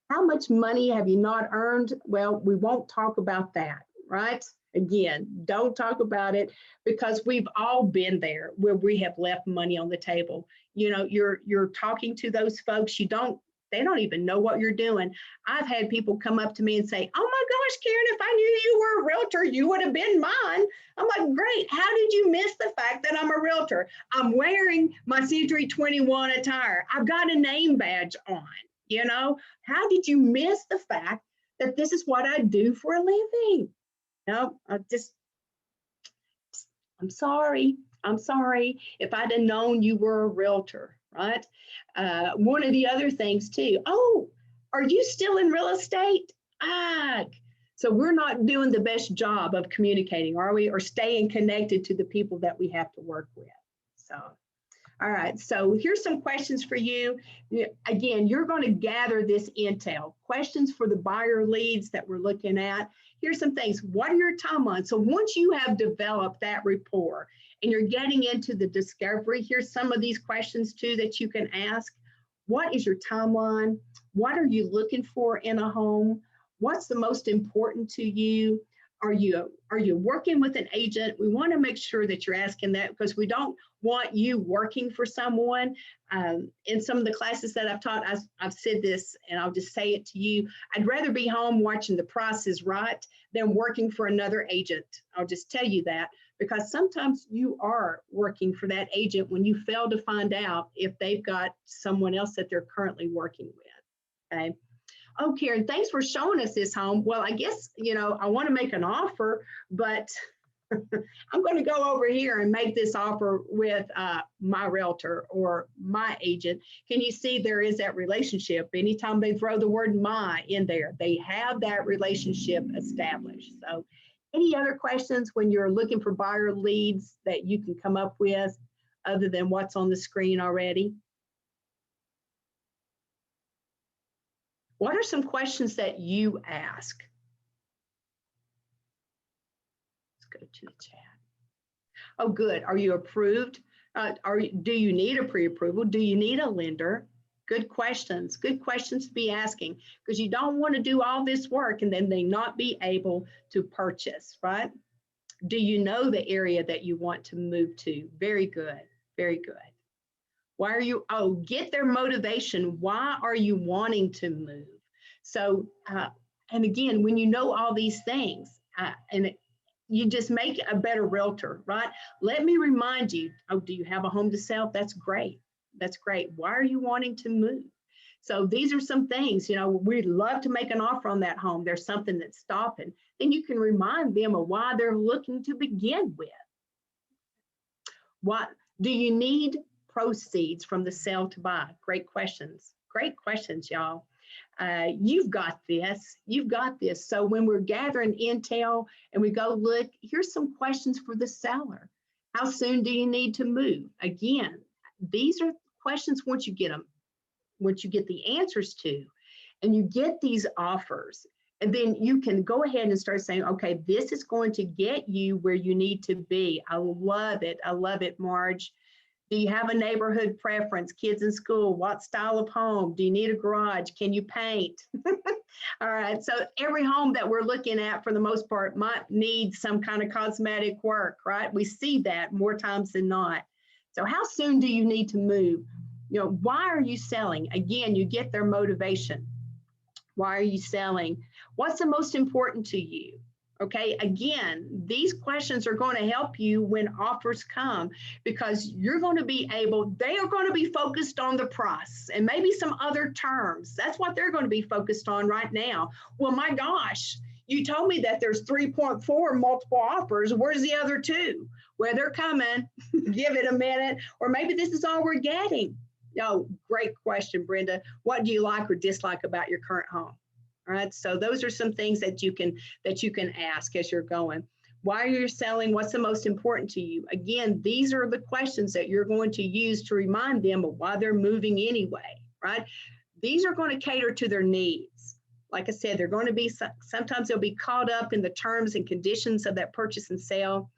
how much money have you not earned? Well, we won't talk about that, right? Again, don't talk about it, because we've all been there where we have left money on the table. You know, you're talking to those folks, they don't even know what you're doing. I've had people come up to me and say, oh my gosh, Karen, if I knew you were a realtor, you would have been mine. I'm like, great. How did you miss the fact that I'm a realtor? I'm wearing my Century 21 attire. I've got a name badge on, you know? How did you miss the fact that this is what I do for a living? No, I'm sorry. I'm sorry if I'd have known you were a realtor, right? One of the other things too, oh, are you still in real estate? So we're not doing the best job of communicating, are we? Or staying connected to the people that we have to work with. So, all right, so here's some questions for you. Again, you're going to gather this intel. Questions for the buyer leads that we're looking at. Here's some things. What are your timelines? So once you have developed that rapport and you're getting into the discovery, here's some of these questions too that you can ask. What is your timeline? What are you looking for in a home? What's the most important to you? Are you working with an agent? We want to make sure that you're asking that, because we don't want you working for someone. In some of the classes that I've taught, I've said this, and I'll just say it to you. I'd rather be home watching The Price is Right than working for another agent. I'll just tell you that, because sometimes you are working for that agent when you fail to find out if they've got someone else that they're currently working with. Okay. Oh, Karen, thanks for showing us this home. Well, I guess, you know, I want to make an offer, but I'm going to go over here and make this offer with my realtor or my agent. Can you see there is that relationship? Anytime they throw the word my in there, they have that relationship established. So any other questions when you're looking for buyer leads that you can come up with other than what's on the screen already? What are some questions that you ask? Let's go to the chat. Oh, good. Are you approved? Do you need a pre-approval? Do you need a lender? Good questions. Good questions to be asking, because you don't want to do all this work and then they not be able to purchase, right? Do you know the area that you want to move to? Very good. Very good. Why are you, get their motivation. Why are you wanting to move? So, and again, when you know all these things, you just make a better realtor, right? Let me remind you, do you have a home to sell? That's great. That's great. Why are you wanting to move? So these are some things, you know, we'd love to make an offer on that home. There's something that's stopping. Then you can remind them of why they're looking to begin with. What do you need proceeds from the sale to buy? Great questions. Great questions, y'all. You've got this. You've got this. So when we're gathering intel and we go look, here's some questions for the seller. How soon do you need to move? Again, these are questions once you get them, once you get the answers to, and you get these offers, and then you can go ahead and start saying, okay, this is going to get you where you need to be. I love it. I love it, Marge. Do you have a neighborhood preference? Kids in school? What style of home? Do you need a garage? Can you paint? All right. So every home that we're looking at, for the most part, might need some kind of cosmetic work, right? We see that more times than not. So how soon do you need to move? You know, why are you selling? Again, you get their motivation. Why are you selling? What's the most important to you? Okay, again, these questions are going to help you when offers come, because you're going to be able, they are going to be focused on the price and maybe some other terms. That's what they're going to be focused on right now. Well, my gosh, you told me that there's 3.4 multiple offers. Where's the other two? Well, they're coming. Give it a minute. Or maybe this is all we're getting. Oh, great question, Brenda. What do you like or dislike about your current home? All right, so those are some things that you can ask as you're going. Why are you selling? What's the most important to you? Again, these are the questions that you're going to use to remind them of why they're moving anyway, right? These are going to cater to their needs. Like I said, they're going to be, sometimes they'll be caught up in the terms and conditions of that purchase and sale.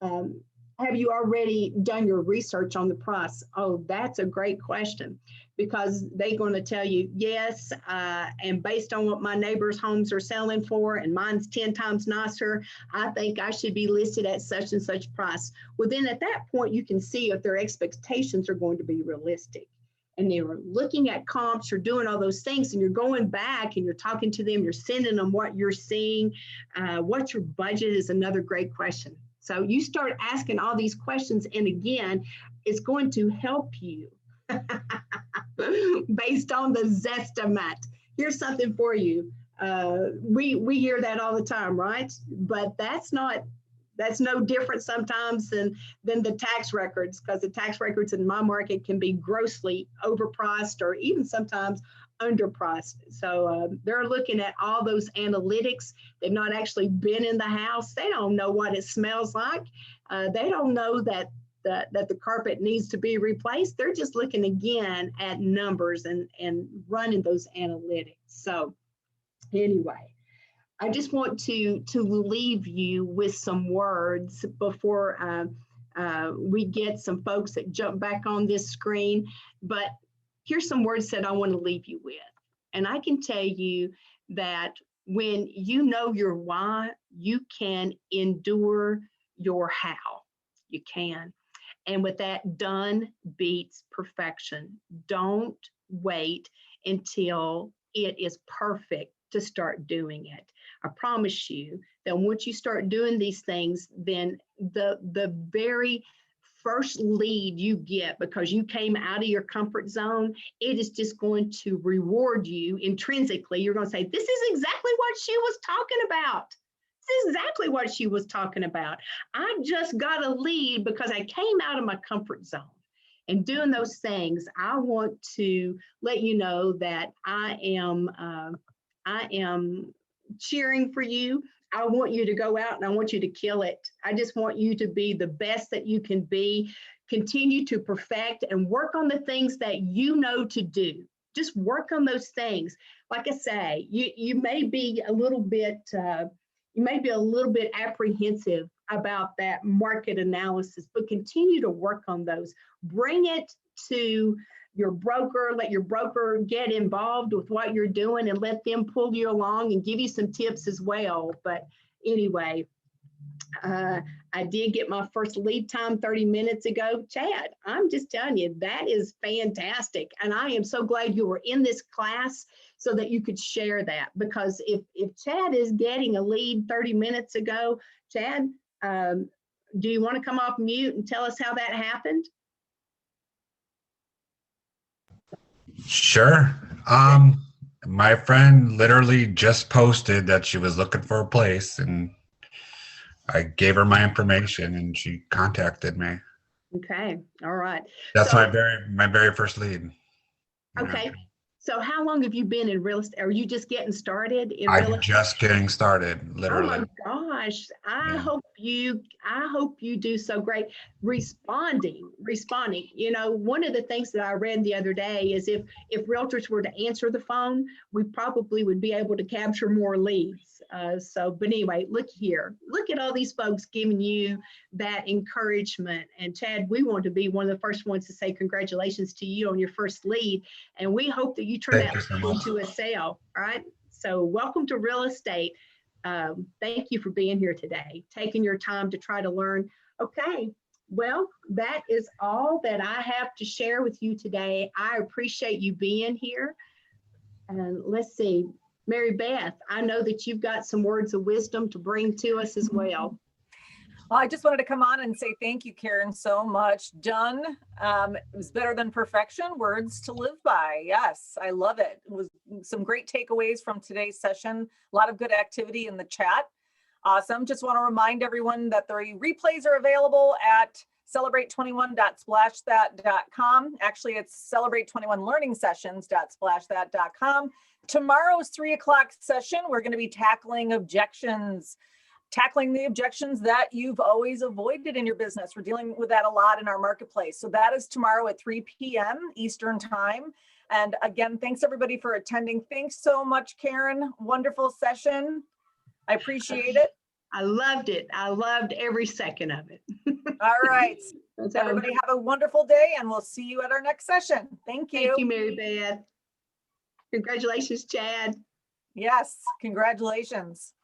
Have you already done your research on the price? Oh, that's a great question, because they're going to tell you, yes, and based on what my neighbors' homes are selling for, and mine's 10 times nicer, I think I should be listed at such and such price. Well, then at that point, you can see if their expectations are going to be realistic. And they were looking at comps, you're doing all those things, and you're going back and you're talking to them, you're sending them what you're seeing. What's your budget is another great question. So you start asking all these questions, and again, it's going to help you based on the Zestimate. Here's something for you. We hear that all the time, right? But that's no different sometimes than the tax records, because the tax records in my market can be grossly overpriced or even sometimes underpriced. So they're looking at all those analytics. They've not actually been in the house. They don't know what it smells like. They don't know that the carpet needs to be replaced. They're just looking again at numbers and running those analytics. So anyway, I just want to leave you with some words before we get some folks that jump back on this screen. But here's some words that I want to leave you with. And I can tell you that when you know your why, you can endure your how. You can. And with that, done beats perfection. Don't wait until it is perfect to start doing it. I promise you that once you start doing these things, then the very first lead you get, because you came out of your comfort zone, it is just going to reward you intrinsically. You're going to say, this is exactly what she was talking about. This is exactly what she was talking about. I just got a lead because I came out of my comfort zone. And doing those things, I want to let you know that I am cheering for you. I want you to go out and I want you to kill it. I just want you to be the best that you can be. Continue to perfect and work on the things that you know to do. Just work on those things. Like I say, you may be a little bit apprehensive about that market analysis, but continue to work on those. Bring it to your broker, let your broker get involved with what you're doing and let them pull you along and give you some tips as well. But anyway, I did get my first lead time 30 minutes ago. Chad, I'm just telling you, that is fantastic. And I am so glad you were in this class so that you could share that. Because if Chad is getting a lead 30 minutes ago, Chad, do you want to come off mute and tell us how that happened? Sure. My friend literally just posted that she was looking for a place, and I gave her my information and she contacted me. Okay. All right. That's so, my very first lead. Okay. Yeah. So how long have you been in real estate? Are you just getting started in real estate? I'm just getting started, literally. Oh my gosh. I hope you do so great. Responding. You know, one of the things that I read the other day is if realtors were to answer the phone, we probably would be able to capture more leads. But anyway, look here. Look at all these folks giving you that encouragement. And Chad, we want to be one of the first ones to say congratulations to you on your first lead. And we hope that you turn that into a sale. All right. So welcome to real estate. Thank you for being here today, taking your time to try to learn. Okay, well, that is all that I have to share with you today. I appreciate you being here. And let's see, Mary Beth, I know that you've got some words of wisdom to bring to us as well. Well, I just wanted to come on and say thank you, Karen, so much. Done. It was better than perfection. Words to live by. Yes, I love it. It was some great takeaways from today's session. A lot of good activity in the chat. Awesome. Just want to remind everyone that the replays are available at celebrate21.splashthat.com. Actually, it's celebrate21learningsessions.splashthat.com. Tomorrow's 3 o'clock session, we're going to be tackling the objections that you've always avoided in your business. We're dealing with that a lot in our marketplace. So that is tomorrow at 3 p.m. Eastern time. And again, thanks everybody for attending. Thanks so much, Karen. Wonderful session. I appreciate it. I loved it. I loved every second of it. All right. So, Everybody have a wonderful day, and we'll see you at our next session. Thank you. thank you, Mary Beth. Congratulations, Chad. Yes, congratulations.